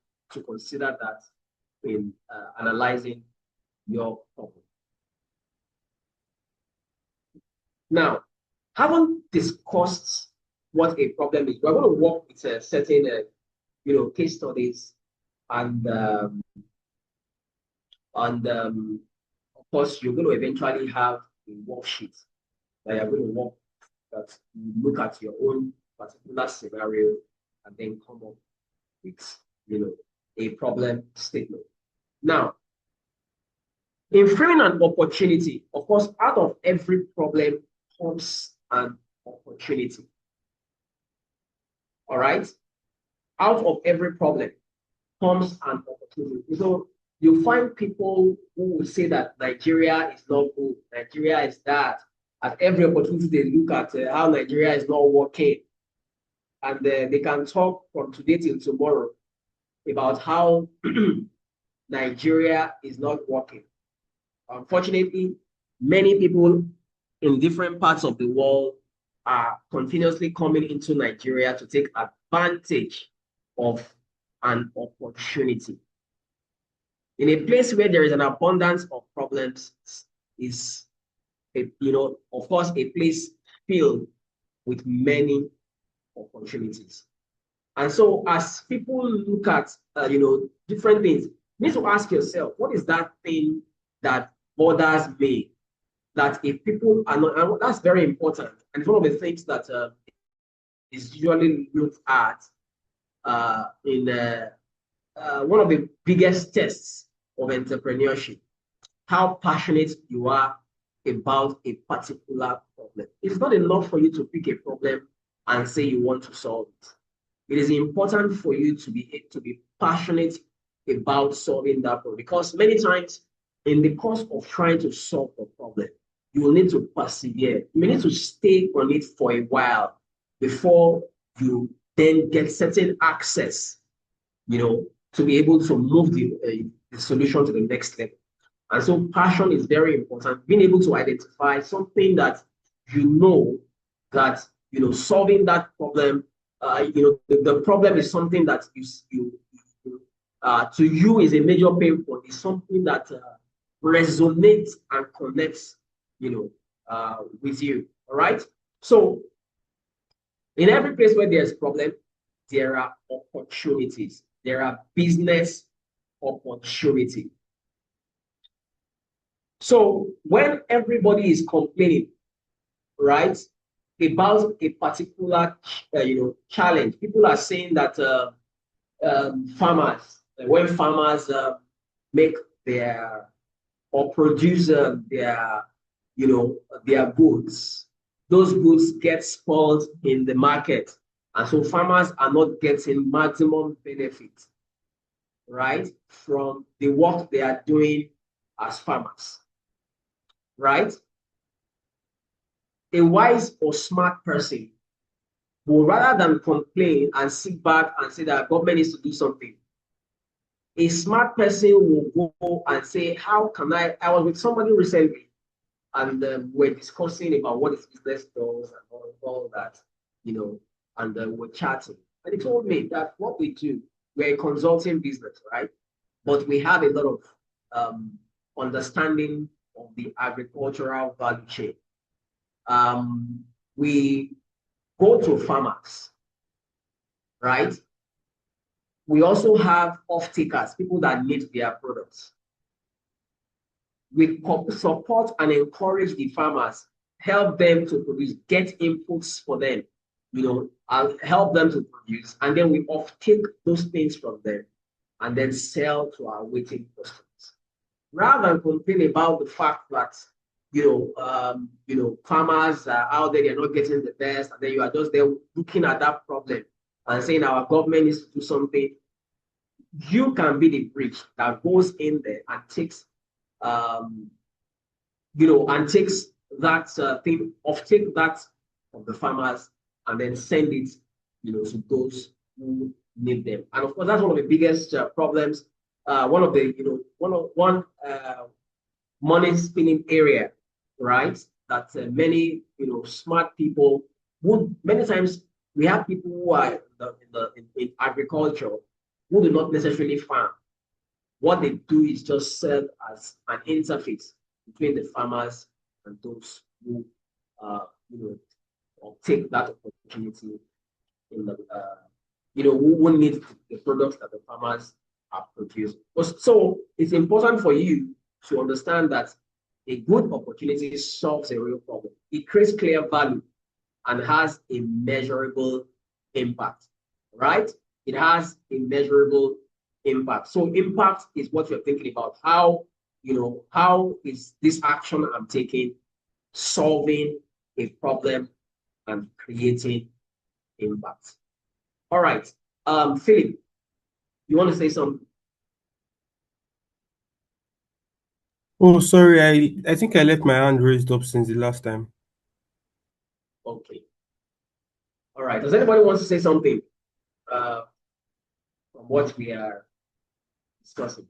that in analyzing your problem. Now, having discussed what a problem is, we're going to work with a certain, case studies and of course, you're going to eventually have a worksheet that you're going to work that you look at your own particular scenario and then come up with, a problem statement. Now, in framing an opportunity, of course, out of every problem comes an opportunity. All right? Out of every problem comes an opportunity. So you find people who will say that Nigeria is not good, Nigeria is that. At every opportunity, they look at how Nigeria is not working. And they can talk from today till tomorrow about how Nigeria is not working. Unfortunately, many people in different parts of the world are continuously coming into Nigeria to take advantage of an opportunity. In a place where there is an abundance of problems is, of course, a place filled with many opportunities. And so as people look at, different things, you need to ask yourself, what is that thing that bothers me? That if people are not, and that's very important. And it's one of the things that is usually looked at in one of the biggest tests of entrepreneurship, how passionate you are about a particular problem. It's not enough for you to pick a problem and say you want to solve it. It is important for you to be passionate about solving that problem, because many times in the course of trying to solve the problem, you will need to persevere. You need to stay on it for a while before you then get certain access, to be able to move the solution to the next level. And so passion is very important. Being able to identify something that that solving that problem, the problem is something that to you is a major pain point. Is something that resonates and connects, with you. All right. So in every place where there's problem, there are opportunities. There are business opportunity. So when everybody is complaining, right, about a particular, challenge, people are saying that farmers, when farmers make their or produce their goods, those goods get spoiled in the market, and so farmers are not getting maximum benefit, right, from the work they are doing as farmers, right? A wise or smart person will, rather than complain and sit back and say that government needs to do something, a smart person will go and say, how can I was with somebody recently, and we're discussing about what his business does and all that, and we're chatting. And he told me that what we do, we're a consulting business, right? But we have a lot of understanding of the agricultural value chain. We go to farmers, right? We also have off-takers, people that need their products. We support and encourage the farmers, help them to produce, get inputs for them, I'll help them to produce, and then we off-take those things from them and then sell to our waiting customers. Rather than complain about the fact that farmers are out there, they're not getting the best, and then you are just there looking at that problem and saying our government needs to do something. You can be the bridge that goes in there and takes, and takes that thing, take that from the farmers and then send it, to those who need them. And of course, that's one of the biggest problems. One of the, money spinning area, right? That many, smart people would, many times we have people who are in agriculture who do not necessarily farm, what they do is just serve as an interface between the farmers and those who, take that opportunity in the, who need the products that the farmers are producing. So it's important for you to understand that a good opportunity solves a real problem. It creates clear value and has a measurable impact, right? It has a measurable impact. So impact is what you're thinking about. How is this action I'm taking solving a problem and creating impact? All right. Philip, you want to say something? Oh, sorry, I think I left my hand raised up since the last time. Okay. All right. Does anybody want to say something from what we are discussing?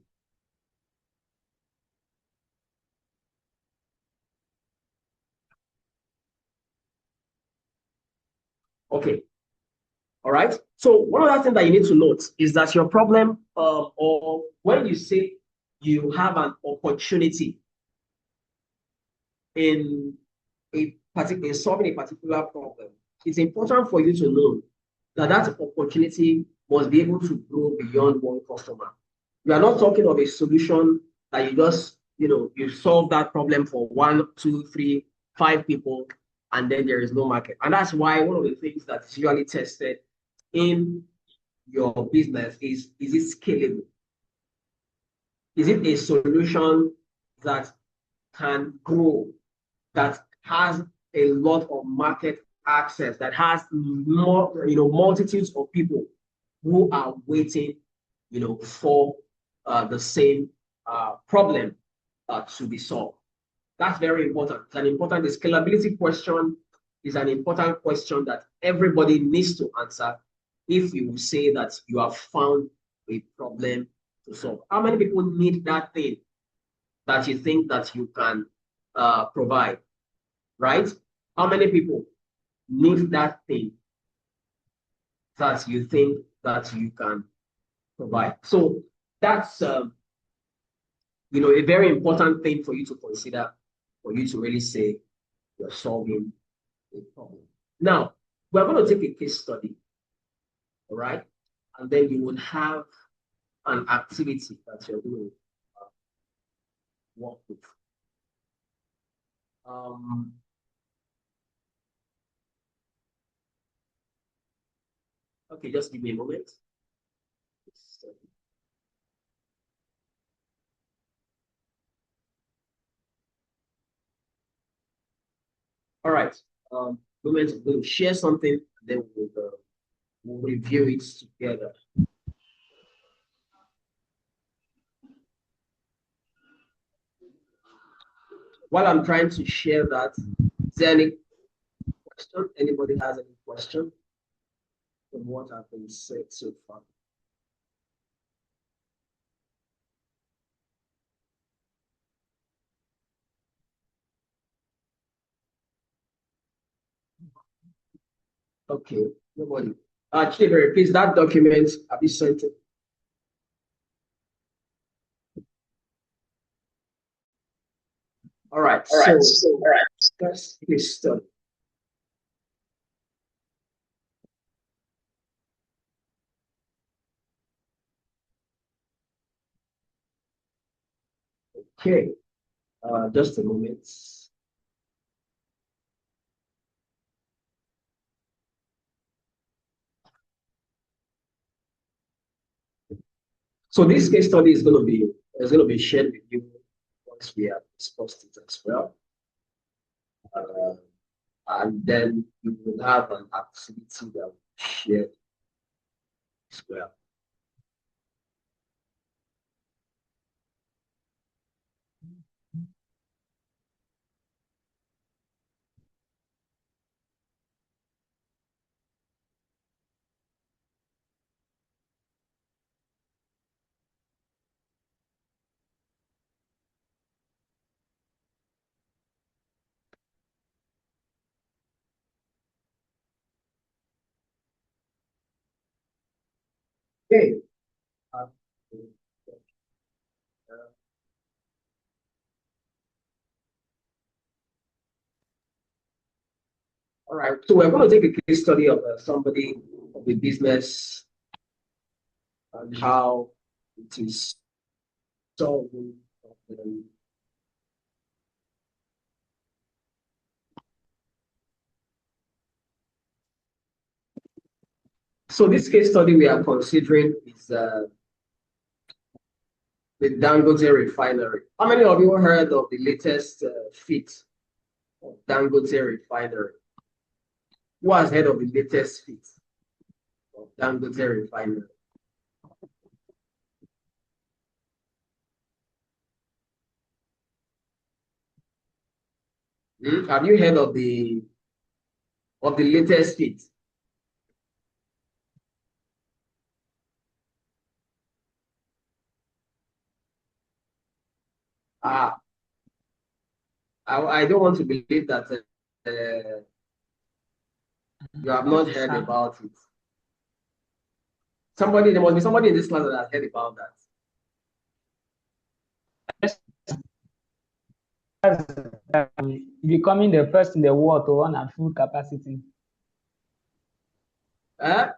Okay. All right. So one other thing that you need to note is that your problem, or when you say you have an opportunity in solving a particular problem, it's important for you to know that that opportunity must be able to grow beyond one customer. We are not talking of a solution that you just, you solve that problem for 1, 2, 3, 5 people, and then there is no market. And that's why one of the things that's usually tested in your business is it scalable? Is it a solution that can grow, that has a lot of market access, that has more, multitudes of people who are waiting, for the same problem to be solved? That's very important. It's an important, the scalability question is an important question that everybody needs to answer if you will say that you have found a problem to solve. How many people need that thing that you think that you can provide, right? How many people need that thing that you think that you can provide? So that's a very important thing for you to consider, for you to really say you're solving a problem. Now, we're going to take a case study, all right? And then you will have an activity that you're going to work with. Okay, just give me a moment. All right. We'll share something, and then we'll review it together. While I'm trying to share that, is there any question? Anybody has any question from what I've been said so far? Okay, nobody. Chidebere, please, that document, have you sent it? All right. So let's get started. Okay, just a moment. So this case study is going to be shared with you once we have discussed it as well. And then you will have an activity that will be shared as well. Okay. All right. So we're going to take a case study of somebody of the business and how it is solving problem. So this case study we are considering is the Dangote refinery. How many of you heard of the latest feat of Dangote refinery? Who has heard of the latest feat of Dangote refinery? Have you heard of the latest feat? I don't want to believe that you have not heard about it. There must be somebody in this class that has heard about that. Becoming the first in the world to run at full capacity. I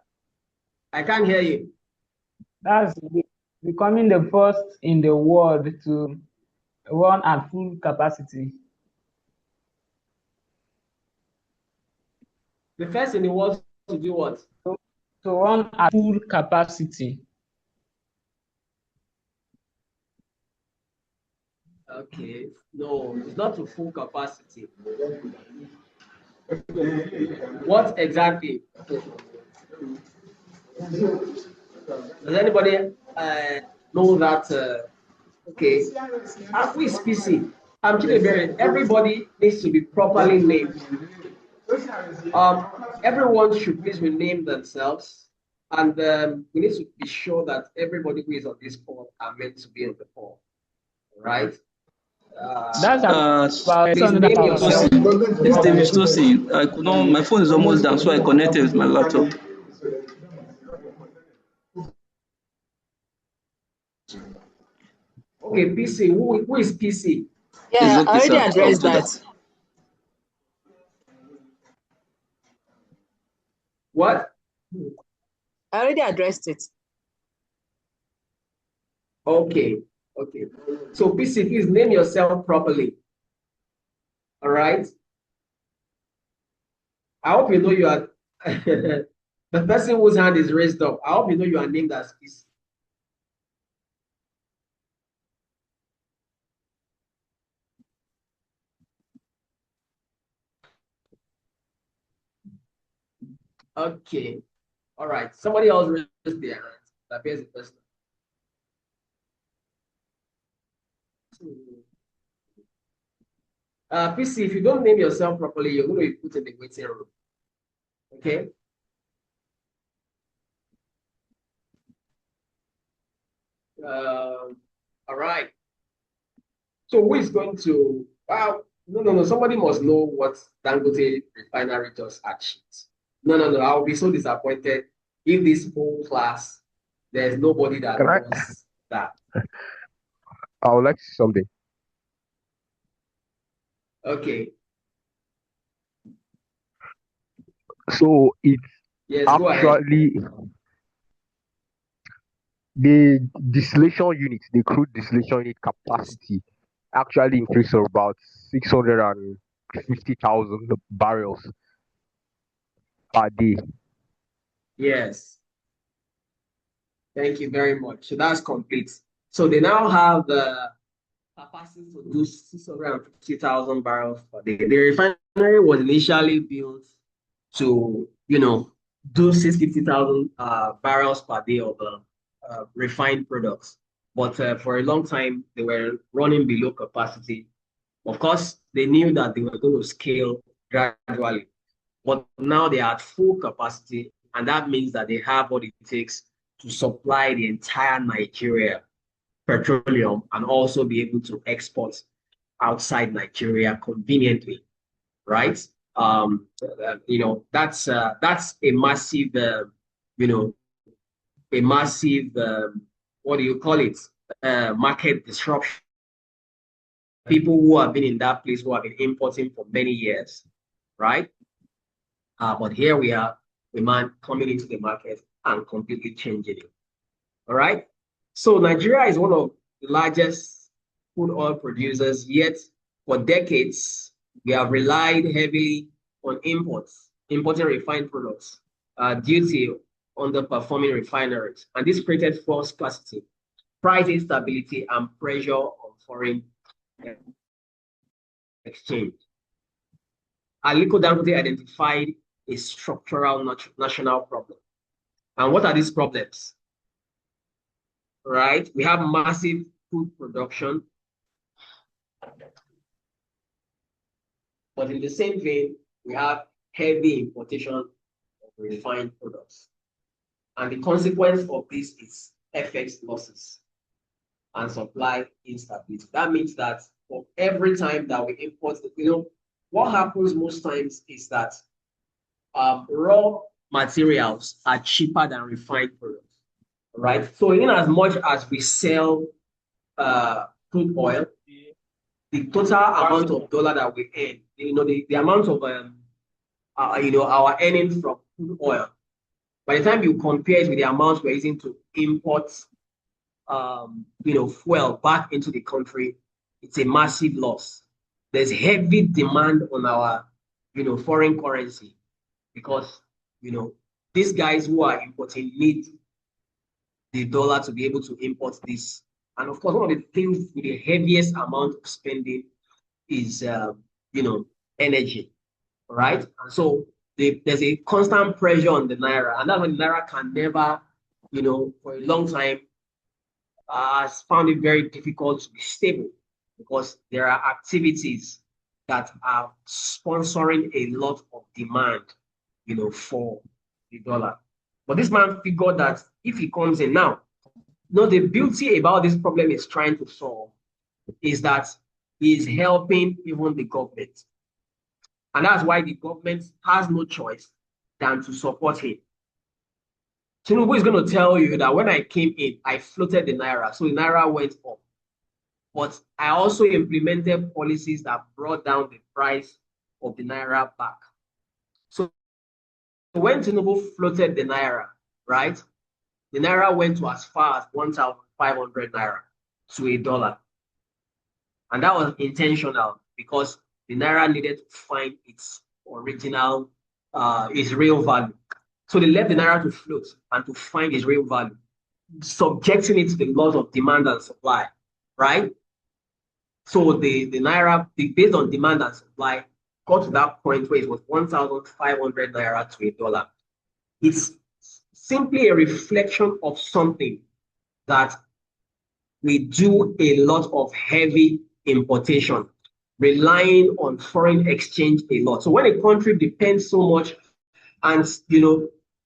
can't hear you. That's becoming the first in the world to run at full capacity. The first in the world to do what? To run at full capacity. Okay. No, it's not to full capacity. What exactly? Does anybody know that? Okay. Who is PC? I'm everybody needs to be properly named. Everyone should please rename themselves, and we need to be sure that everybody who is on this call are meant to be on the call. Right? Please name yourself. It's David Tosin. I could not. My phone is almost down, so I connected with my laptop. Okay, PC. Who is PC? Yeah, I already addressed that. What? I already addressed it. Okay. Okay. So PC, please name yourself properly. All right. I hope you know you are the person whose hand is raised up. I hope you know you are named as PC. Okay. All right. Somebody else raised their hand. That appears the person. PC, if you don't name yourself properly, you're going to be put in the waiting room. Okay. All right. So who is going to? No. Somebody must know what Dangote refinery just achieved. No. I'll be so disappointed if this whole class there's nobody that knows that. I would like to say something. Okay. So it's actually the distillation unit, the crude distillation unit capacity actually increased to about 650,000 barrels per day. Yes. Thank you very much. So that's complete. So they now have the capacity to do 650,000 barrels per day. The refinery was initially built to, do 650,000 barrels per day of refined products. But for a long time, they were running below capacity. Of course, they knew that they were going to scale gradually. But now they are at full capacity, and that means that they have what it takes to supply the entire Nigeria petroleum and also be able to export outside Nigeria conveniently, right? That's a massive, what do you call it? Market disruption. People who have been in that place who have been importing for many years, right? But here we are, a man coming into the market and completely changing it. All right. So Nigeria is one of the largest food oil producers, yet for decades, we have relied heavily on imports, importing refined products due to underperforming refineries. And this created false scarcity, price instability, and pressure on foreign exchange. Aliko Dangote identified a structural national problem. And what are these problems? Right? We have massive food production, but in the same vein, we have heavy importation of refined products. And the consequence of this is FX losses and supply instability. That means that for every time that we import, what happens most times is that raw materials are cheaper than refined products, right? So in as much as we sell crude oil, the total amount of dollar that we earn, the amount of our earnings from crude oil, by the time you compare it with the amount we're using to import fuel back into the country, it's a massive loss. There's heavy demand on our foreign currency because these guys who are importing need the dollar to be able to import this. And of course, one of the things with the heaviest amount of spending is energy, right? And so there's a constant pressure on the naira, and that's why the naira can never, for a long time, has found it very difficult to be stable because there are activities that are sponsoring a lot of demand, for the dollar. But this man figured that if he comes in now, the beauty about this problem he's trying to solve is that he's helping even the government. And that's why the government has no choice than to support him. Tinubu is going to tell you that when I came in, I floated the naira, so the naira went up. But I also implemented policies that brought down the price of the naira back. So when Tinubu floated the naira, right, the naira went to as far as 1,500 naira to a dollar. And that was intentional because the naira needed to find its original, its real value. So they left the naira to float and to find its real value, subjecting it to the laws of demand and supply, right? So the naira, based on demand and supply, got to that point where it was 1,500 naira to a dollar. It's simply a reflection of something that we do a lot of heavy importation, relying on foreign exchange a lot. So when a country depends so much, and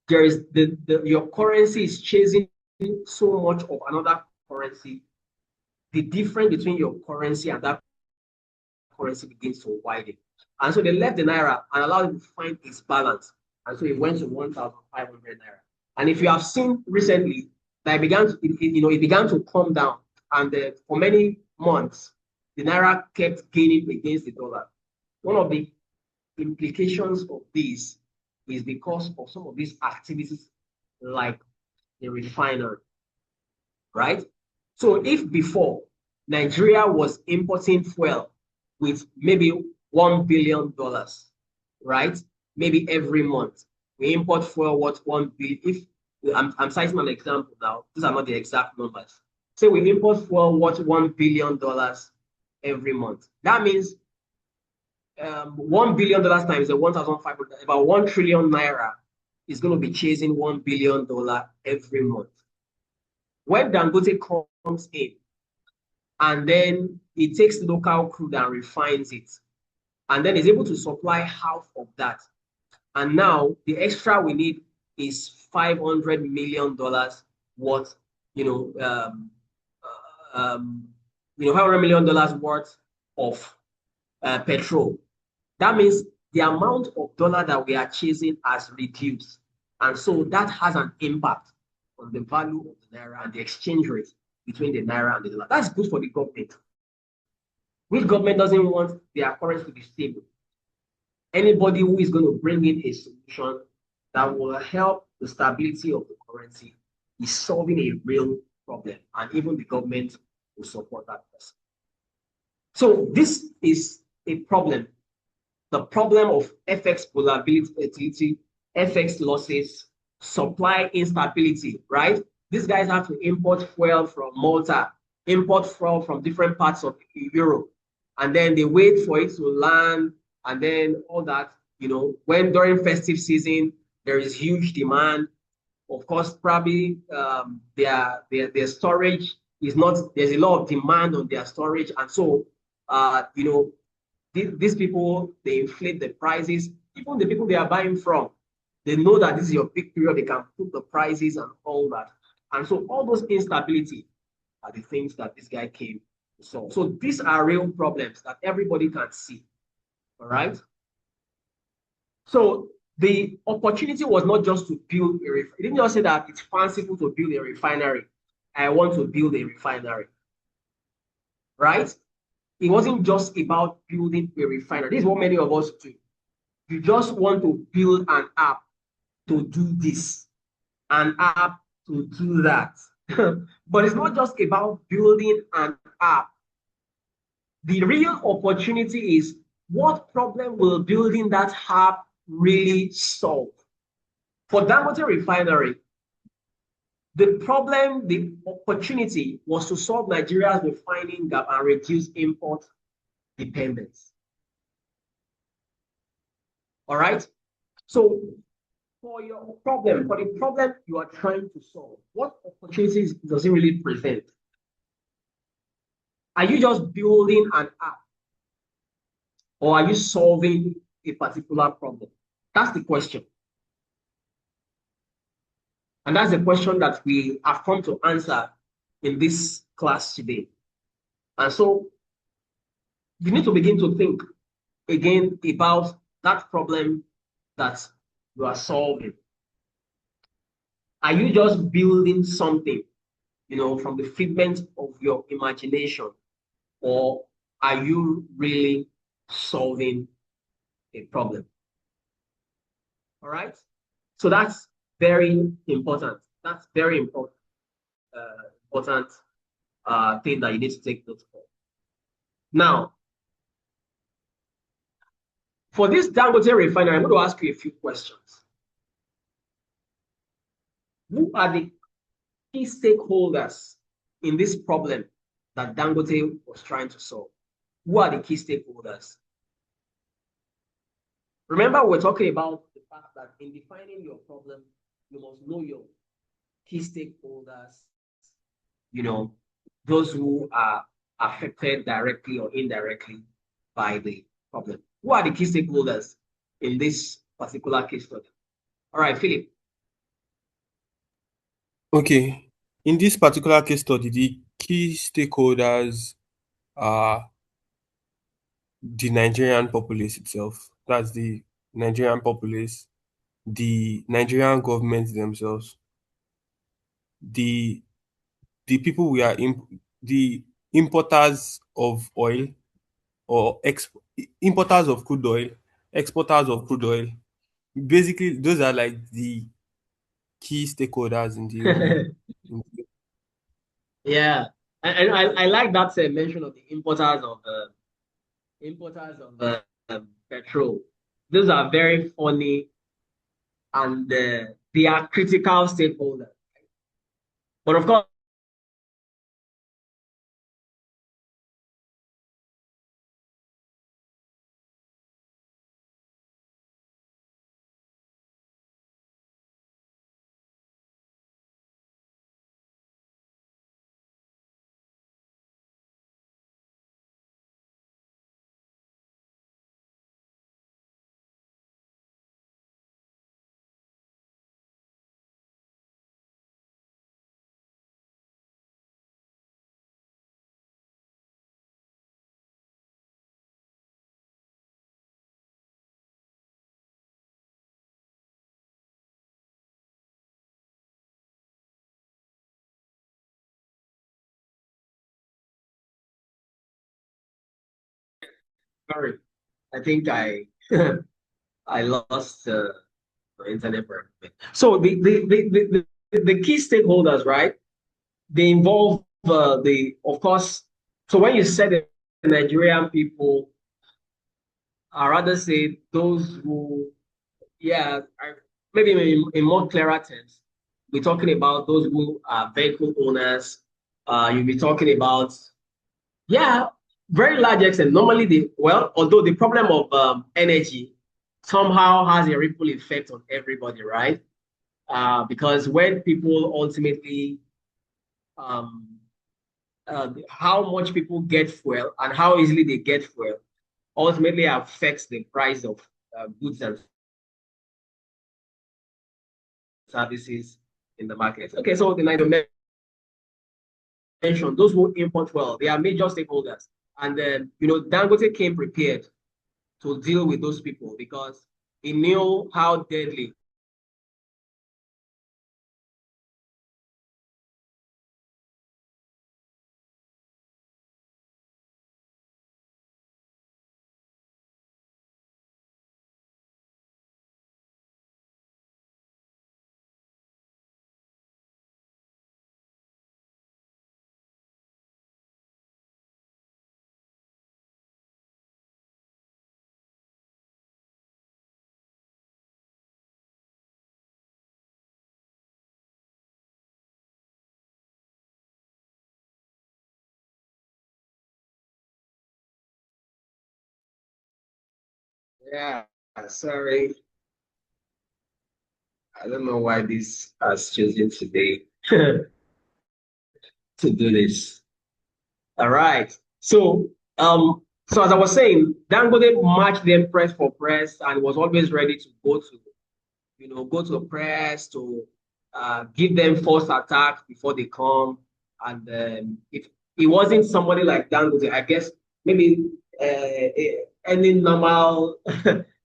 there is your currency is chasing so much of another currency, the difference between your currency and that currency begins to widen. And so they left the naira and allowed it to find its balance. And so it went to 1,500 naira. And if you have seen recently that it began to come down, and for many months the naira kept gaining against the dollar. One of the implications of this is because of some of these activities like the refinery, right? So if before Nigeria was importing fuel with maybe $1 billion, right? Maybe every month we import fuel worth $1 billion. If I'm citing an example now, these are not the exact numbers. Say we import fuel worth $1 billion every month. That means $1 billion times the 1,500, about 1 trillion naira is going to be chasing $1 billion every month. When Dangote comes in and then he takes local crude and refines it, and then is able to supply half of that, and now the extra we need is $500 million worth, $500 million worth of petrol. That means the amount of dollar that we are chasing has reduced. And so that has an impact on the value of the naira and the exchange rate between the naira and the dollar. That's good for the government. Which government doesn't want their currency to be stable? Anybody who is going to bring in a solution that will help the stability of the currency is solving a real problem, and even the government will support that person. So this is a problem, the problem of FX volatility, FX losses, supply instability, right? These guys have to import fuel from Malta, import fuel from different parts of Europe, and then they wait for it to land, and then all that, when during festive season, there is huge demand. Of course, probably their storage is not, there's a lot of demand on their storage. And so, these people, they inflate the prices. Even the people they are buying from, they know that this is your peak period. They can put the prices and all that. And so all those instability are the things that this guy came to solve. So these are real problems that everybody can see. All right. So the opportunity was not just to build a refinery. It didn't just say that it's fanciful to build a refinery. I want to build a refinery. Right? It wasn't just about building a refinery. This is what many of us do. You just want to build an app to do this, an app to do that. But it's not just about building an app. The real opportunity is, what problem will building that app really solve? For Dangote Refinery, the problem, the opportunity was to solve Nigeria's refining gap and reduce import dependence. All right? So for the problem you are trying to solve, what opportunities does it really present? Are you just building an app, or are you solving a particular problem? That's the question. And that's the question that we have come to answer in this class today. And so you need to begin to think again about that problem that you are solving. Are you just building something, from the figment of your imagination, or are you really solving a problem? All right. So that's very important. That's very important. Thing that you need to take note of. Now, for this Dangote refinery, I'm going to ask you a few questions. Who are the key stakeholders in this problem that Dangote was trying to solve? Who are the key stakeholders? Remember, we're talking about the fact that in defining your problem, you must know your key stakeholders, those who are affected directly or indirectly by the problem. Who are the key stakeholders in this particular case study? All right, Philip. Okay. In this particular case study, the key stakeholders are the Nigerian populace itself. That's the Nigerian populace, the Nigerian government themselves, the people the importers of oil, or importers of crude oil, exporters of crude oil. Basically, those are like the key stakeholders in the whole. Yeah, and I like that mention of the importers of petrol. Those are very funny, and they are critical stakeholders. But of course, sorry, I think I I lost the internet for a bit. So the key stakeholders, right? They involve of course. So when you said the Nigerian people, I rather say those who, yeah, maybe in more clearer terms, we're talking about those who are vehicle owners. You'll be talking about, yeah, very large extent. Normally, although the problem of energy somehow has a ripple effect on everybody, right? Because when people ultimately, um, how much people get fuel and how easily they get fuel ultimately affects the price of goods and services in the market. Okay, so the Nigerian mentioned those who import fuel, they are major stakeholders. And then, Dangote came prepared to deal with those people because he knew how deadly yeah, sorry. I don't know why this has chosen today to do this. All right. So as I was saying, Dangote matched them press for press and was always ready to go to a press to give them first attack before they come. And if it wasn't somebody like Dangote, I guess maybe any normal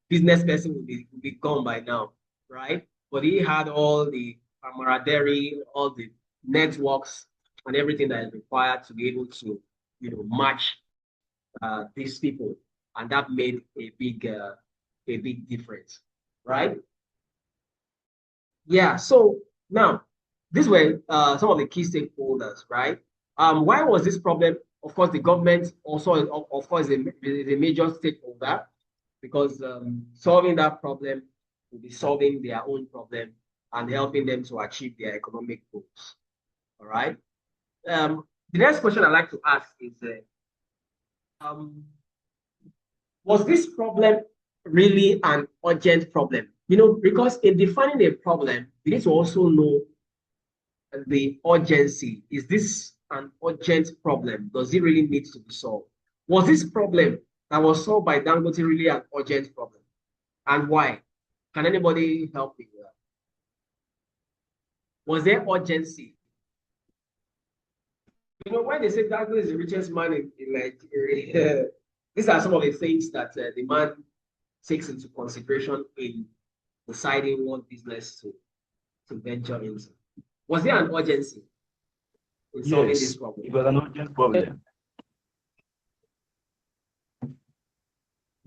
business person would be gone by now, right? But he had all the camaraderie, all the networks, and everything that is required to be able to, match these people, and that made a big difference, right? Yeah. So now, these were some of the key stakeholders, right? Why was this problem? Of course, the government also, of course, is a major stakeholder because solving that problem will be solving their own problem and helping them to achieve their economic goals. All right. The next question I'd like to ask is, um, was this problem really an urgent problem? Because in defining a problem, you need to also know the urgency. Is this an urgent problem? Does it really need to be solved? Was this problem that was solved by Dangote really an urgent problem? And why? Can anybody help me with that? Was there urgency? When they say Dangote is the richest man in Nigeria, these are some of the things that the man takes into consideration in deciding what business to venture into. Was there an urgency in solving this Yes, problem? it was an urgent problem.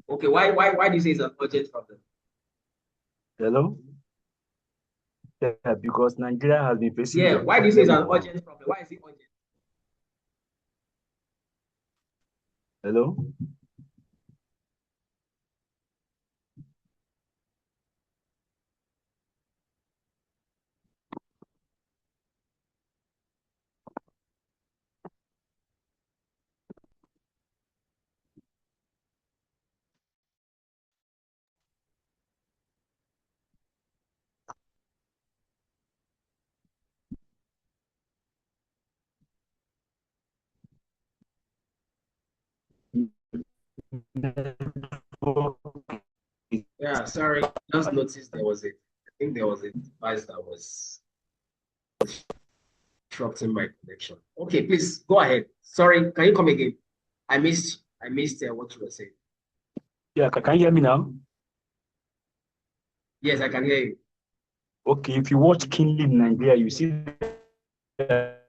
Okay, why do you say it's an urgent problem? Hello? Yeah, because Nigeria has been facing Yeah, the why do you say it's an problem of- urgent problem? Why is it urgent? Hello? Yeah, sorry. Just noticed I think there was a device that was disrupting my connection. Okay, please go ahead. Sorry, can you come again? I missed what you were saying. Yeah, can you hear me now? Yes, I can hear you. Okay, if you watch keenly in Nigeria, you see that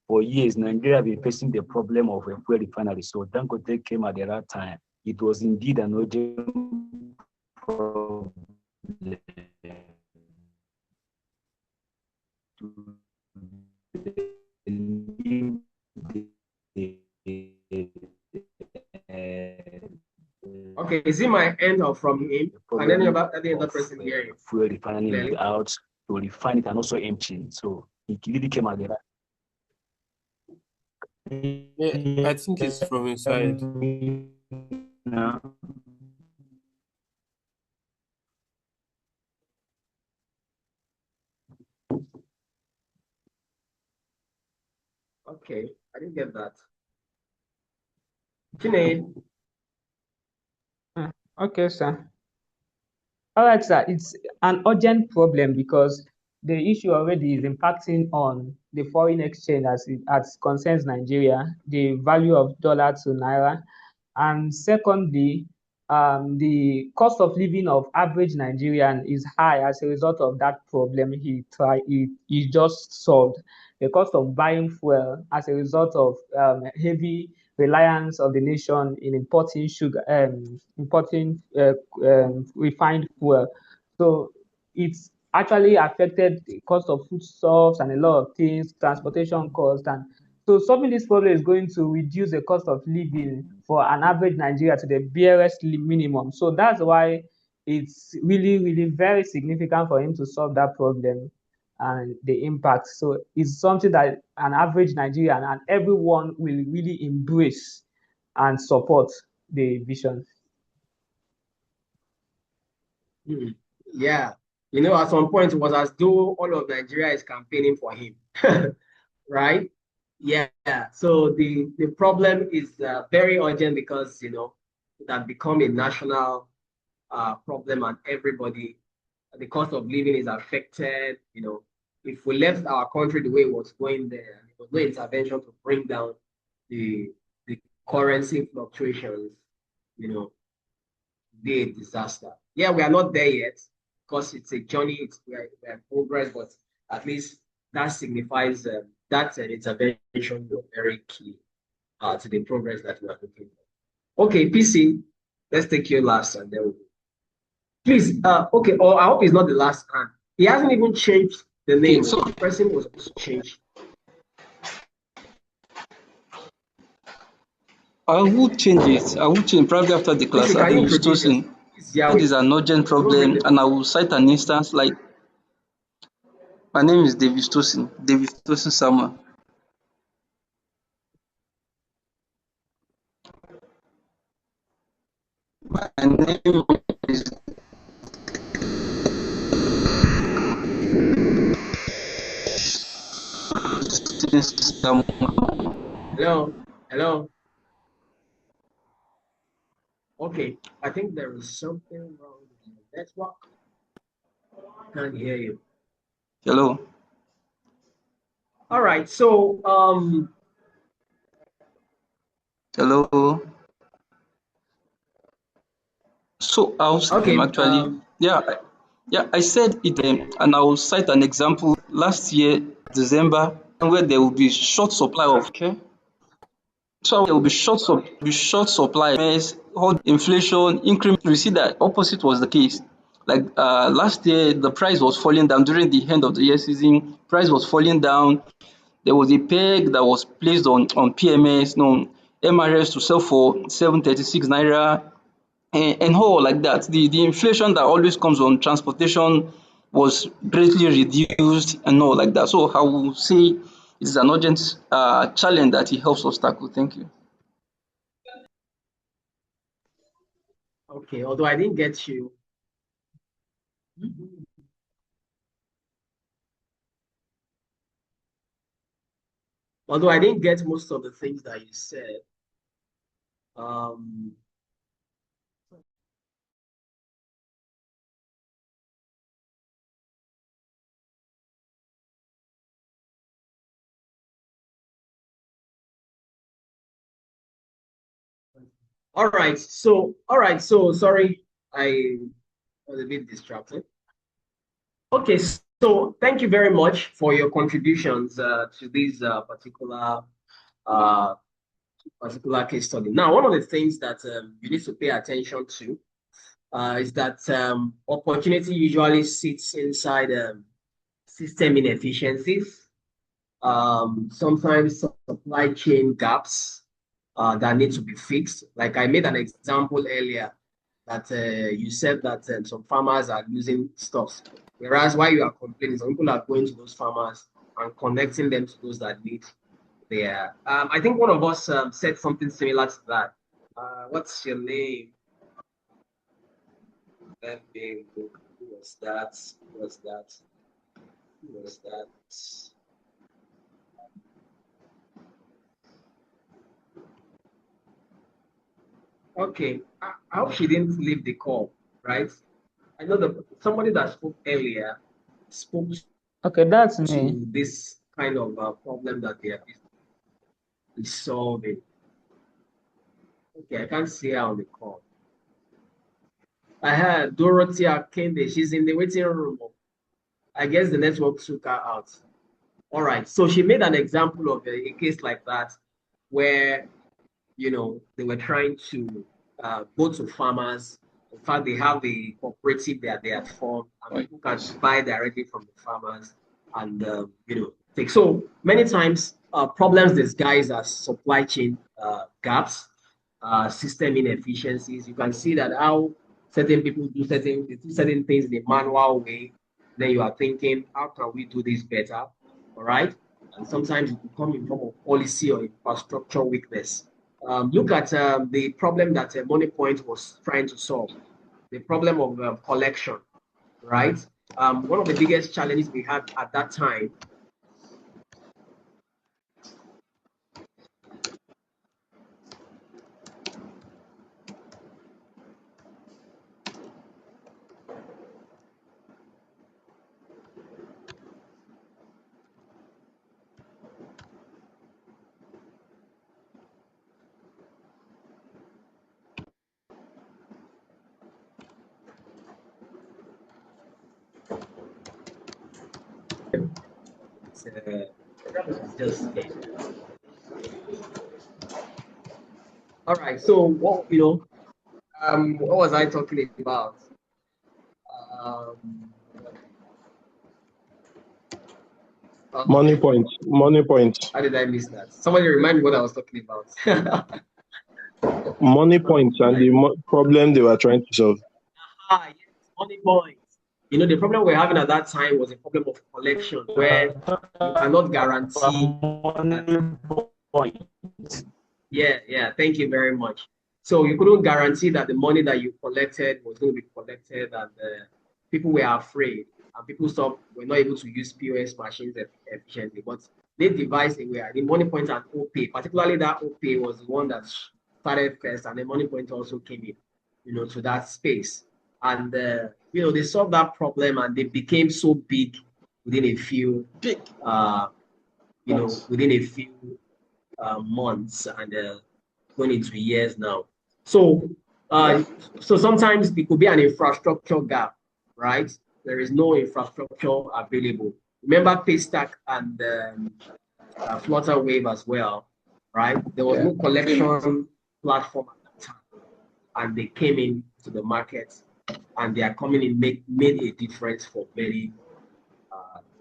for years, Nigeria has been facing the problem of a fuel refinery. So Dangote came at the right time. it was indeed an urgent problem to leave Okay, is it my end or from him? And then about the other person hearing fuel refining clearly? out to refine it and also empty. So it really came at the right. Yeah, I think it's from inside. Now, Okay, I didn't get that. Sinead, Okay, sir. All right, sir. It's an urgent problem because the issue already is impacting on the foreign exchange as concerns Nigeria, the value of dollar to naira, and secondly, the cost of living of average Nigerian is high as a result of that problem he just solved. The cost of buying fuel as a result of heavy reliance of the nation in importing sugar, importing refined fuel. So it's actually affected the cost of foodstuffs and a lot of things, transportation costs, and so solving this problem is going to reduce the cost of living for an average Nigeria to the barest minimum. So that's why it's really, really very significant for him to solve that problem and the impact. So it's something that an average Nigerian and everyone will really embrace and support the vision. yeah, at some point it was as though all of Nigeria is campaigning for him, right? Yeah. So the problem is very urgent because it has become a national problem, and everybody, the cost of living is affected. If we left our country the way it was going there, there was no intervention to bring down the currency fluctuations, be a disaster. Yeah, we are not there yet because it's a journey, we're in progress, but at least that signifies that intervention was very key to the progress that we are looking for. Okay, PC, let's take you last and then we'll please, okay, or I hope it's not the last time. He hasn't even changed the name. So The person was supposed to change. I will change it. I will change probably after the class. Please, I can you think it's introduce yourself? Tosin. It Yahweh. is an urgent I don't bring problem, the and I will cite an instance like my name is David Tosin. David Tosin Samuel. My name is Tosin Samuel. Hello. Okay, I think there is something wrong with your network. Can't hear you. Hello. All right, so Hello. So I was okay, actually, I said it, and I will cite an example last year, December, where there will be short supply of. Okay. So there will be short supply. All inflation increment. We see that opposite was the case. Like last year, the price was falling down during the end of the year season. Price was falling down. There was a peg that was placed on PMS, MRS to sell for 736 naira. And all like that. The inflation that always comes on transportation was greatly reduced and all like that. So I will say it is an urgent challenge that it helps us tackle. Thank you. okay, although I didn't get you. Although I didn't get most of the things that you said. Um, all right, so sorry, I was a bit distracted. Okay, so thank you very much for your contributions to this particular uh, particular case study. Now, one of the things that you need to pay attention to is that opportunity usually sits inside system inefficiencies, sometimes supply chain gaps that need to be fixed. Like I made an example earlier that you said that some farmers are losing stocks, whereas while you are complaining, some people are going to those farmers and connecting them to those that need their. I think one of us said something similar to that. What's your name? Let me look. Who was that? Who was that? Who was that? Okay, I hope she didn't leave the call, right? I know that somebody that spoke earlier spoke Okay, that's me. to this kind of problem that they are solving. Okay, I can't see her on the call. I heard Dorothy Akende, she's in the waiting room. I guess the network took her out. All right, so she made an example of a case like that where, you know, they were trying to go to farmers. In fact, they have the cooperative that they have formed, and people can buy directly from the farmers and, you know, take. So many times, problems disguised as supply chain gaps, system inefficiencies. You can see that how certain people do certain things in a manual way. Then you are thinking, how can we do this better? All right. And sometimes it will come in form of policy or infrastructure weakness. Look at the problem that Money Point was trying to solve, the problem of collection, right? One of the biggest challenges we had at that time just all right. So what what was I talking about? Money point. Money point. How did I miss that? Somebody remind me what I was talking about. Money point and the problem they were trying to solve. Yes, Money Point. You know, the problem we're having at that time was a problem of collection where you cannot guarantee. Yeah, thank you very much. So you couldn't guarantee that the money that you collected was going to be collected, and people were afraid, and people were not able to use POS machines efficiently. But they devised a way. The Money Point and OPay, particularly that OPay was the one that started first, and the Money Point also came in, you know, to that space. And you know, they solved that problem, and they became so big within a few, within a few months, and going into years now. So, so sometimes it could be an infrastructure gap, right? There is no infrastructure available. Remember Paystack and Flutterwave as well, right? There was no collection platform at that time, and they came into the market, and they are coming in, made a difference for many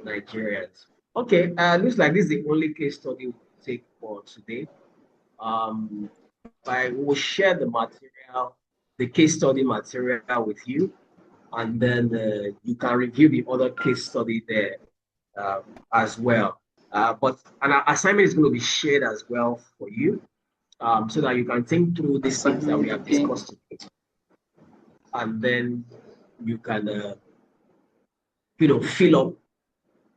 Nigerians. Okay, looks like this is the only case study we'll take for today. I will share the material, the case study material with you, and then you can review the other case study there as well. But an assignment is going to be shared as well for you, so that you can think through these things that we have discussed today, and then you can, fill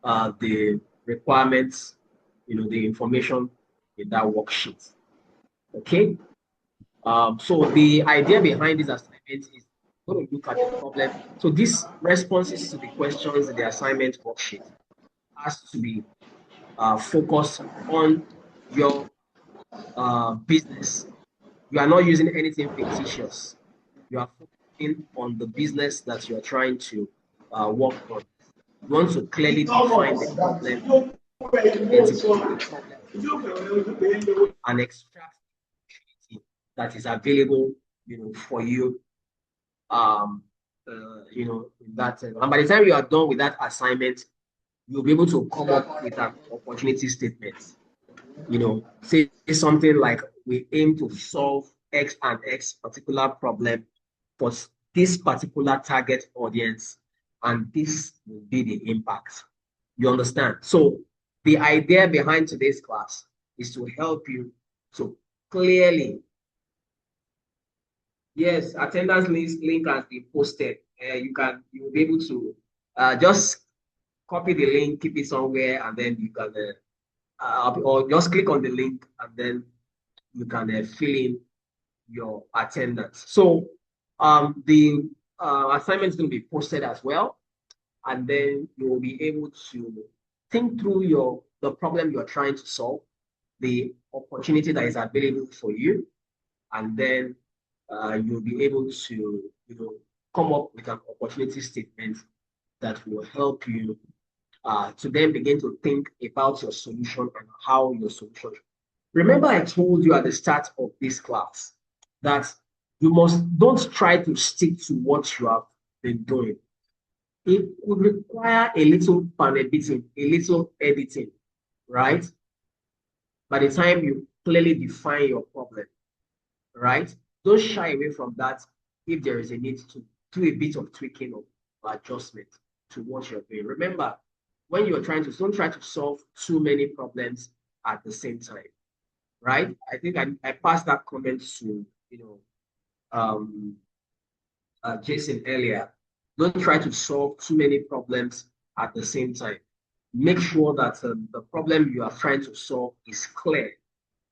up the requirements, the information in that worksheet. Okay. So the idea behind this assignment is going to look at the problem. So these responses to the questions in the assignment worksheet has to be focused on your business. You are not using anything fictitious. You are focusing on the business that you are trying to work on. You want to clearly define the problem, identify the problem, and extract that is available, for you, in that. And by the time you are done with that assignment, you'll be able to come up with an opportunity statement. Say something like, we aim to solve X and X particular problem for this particular target audience, and this will be the impact. You understand? So the idea behind today's class is to help you to clearly, yes, attendance link has been posted. You'll be able to just copy the link, keep it somewhere, and then you can or just click on the link, and then you can fill in your attendance. So the assignment is going to be posted as well, and then you will be able to think through the problem you're trying to solve, the opportunity that is available for you, and then you'll be able to come up with an opportunity statement that will help you to then begin to think about your solution and how your solution. Remember, I told you at the start of this class that don't try to stick to what you have been doing. It would require a little pan-editing, a little editing, right? By the time you clearly define your problem, right? Don't shy away from that if there is a need to do a bit of tweaking or adjustment to what you're doing. Remember, when you're don't try to solve too many problems at the same time, right? I think I passed that comment to Jason earlier. Don't try to solve too many problems at the same time. Make sure that the problem you are trying to solve is clear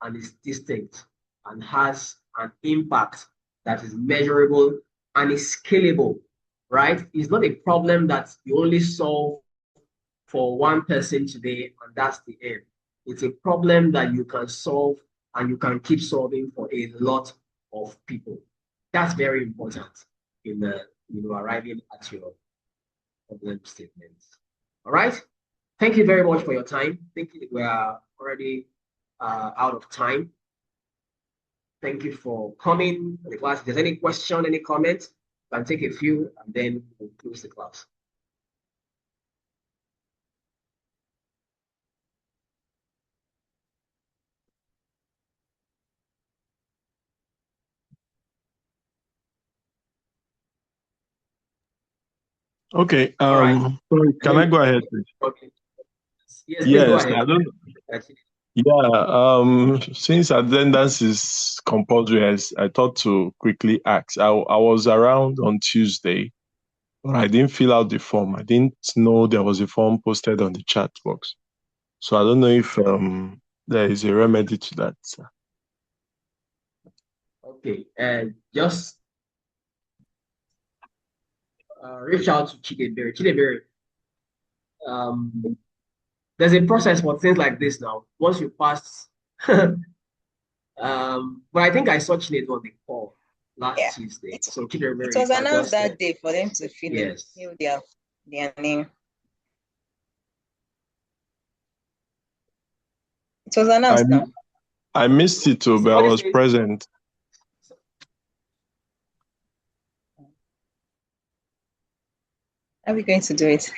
and is distinct and has an impact that is measurable and is scalable, right? It's not a problem that you only solve for one person today and that's the end. It's a problem that you can solve and you can keep solving for a lot of people. That's very important in arriving at your problem statements. All right. Thank you very much for your time. I think we are already out of time. Thank you for coming to the class. If there's any question, any comment, you can take a few and then we'll close the class. Okay. Right. Sorry, can I go ahead, please? Okay. Yes, Yes, go ahead. I don't. Yeah. Since attendance is compulsory, I thought to quickly ask. I was around on Tuesday, but I didn't fill out the form. I didn't know there was a form posted on the chat box. So I don't know if there is a remedy to that. Okay, and just reach out to Chidebere. Chidebere, there's a process for things like this now. Once you pass, but I think I saw Chinedu on the call last Tuesday. So Chidebere, it was announced that day for them to fill their name. It was announced now. I missed it too, but I was present. How are we going to do it?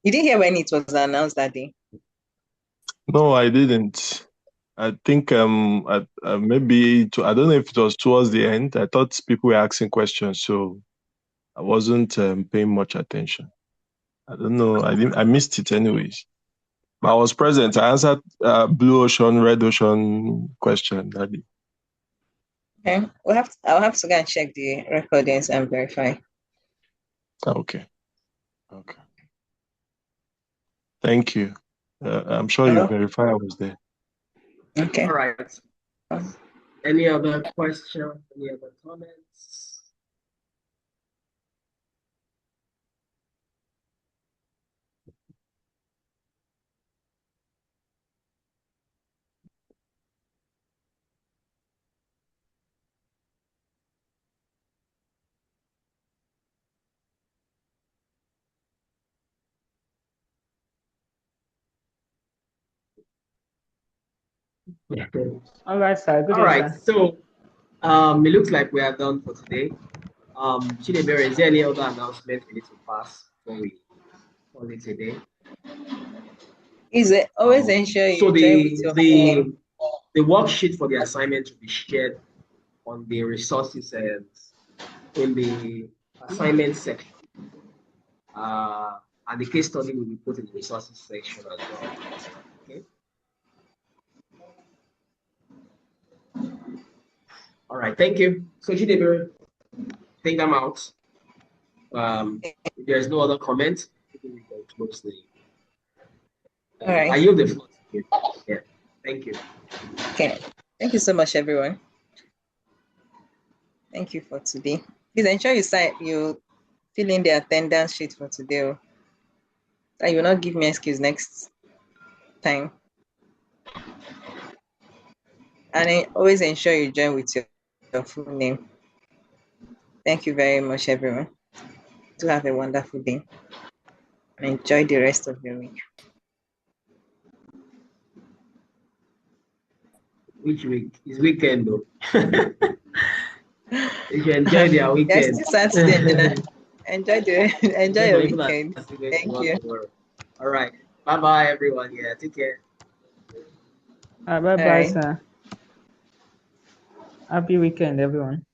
You didn't hear when it was announced that day? No, I didn't. I think maybe I don't know if it was towards the end. I thought people were asking questions, so I wasn't paying much attention. I don't know. I missed it anyways. But I was present. I answered blue ocean, red ocean question that day. Okay, I'll have to go and check the recordings and verify. Okay. Thank you. I'm sure you verify I was there. Okay. All right. Any other question? Any other comments? All right, sir. Good All day, right. sir. So it looks like we are done for today. Chidebere, is there any other announcement we need to pass before we call it a day? Is it always ensure So you join with your full name. the worksheet for the assignment will be shared on the resources and in the assignment section. And the case study will be put in the resources section as well. Okay. All right. Thank you. So Chidebere, I think I'm out. If there's no other comment, we can close the. All right. I yield the floor to you. Yeah. Thank you. Okay. Thank you so much, everyone. Thank you for today. Please ensure you fill in the attendance sheet for today. And you will not give me excuse next time. And always ensure you join with your full name. Thank you very much, everyone. Do have a wonderful day. And enjoy the rest of your week. Which week? It's weekend though. You should enjoy their weekend. Yes, Saturday. Enjoy your weekend. Thank you. All right. Bye everyone. Yeah, take care. Bye, All right. sir. Happy weekend, everyone.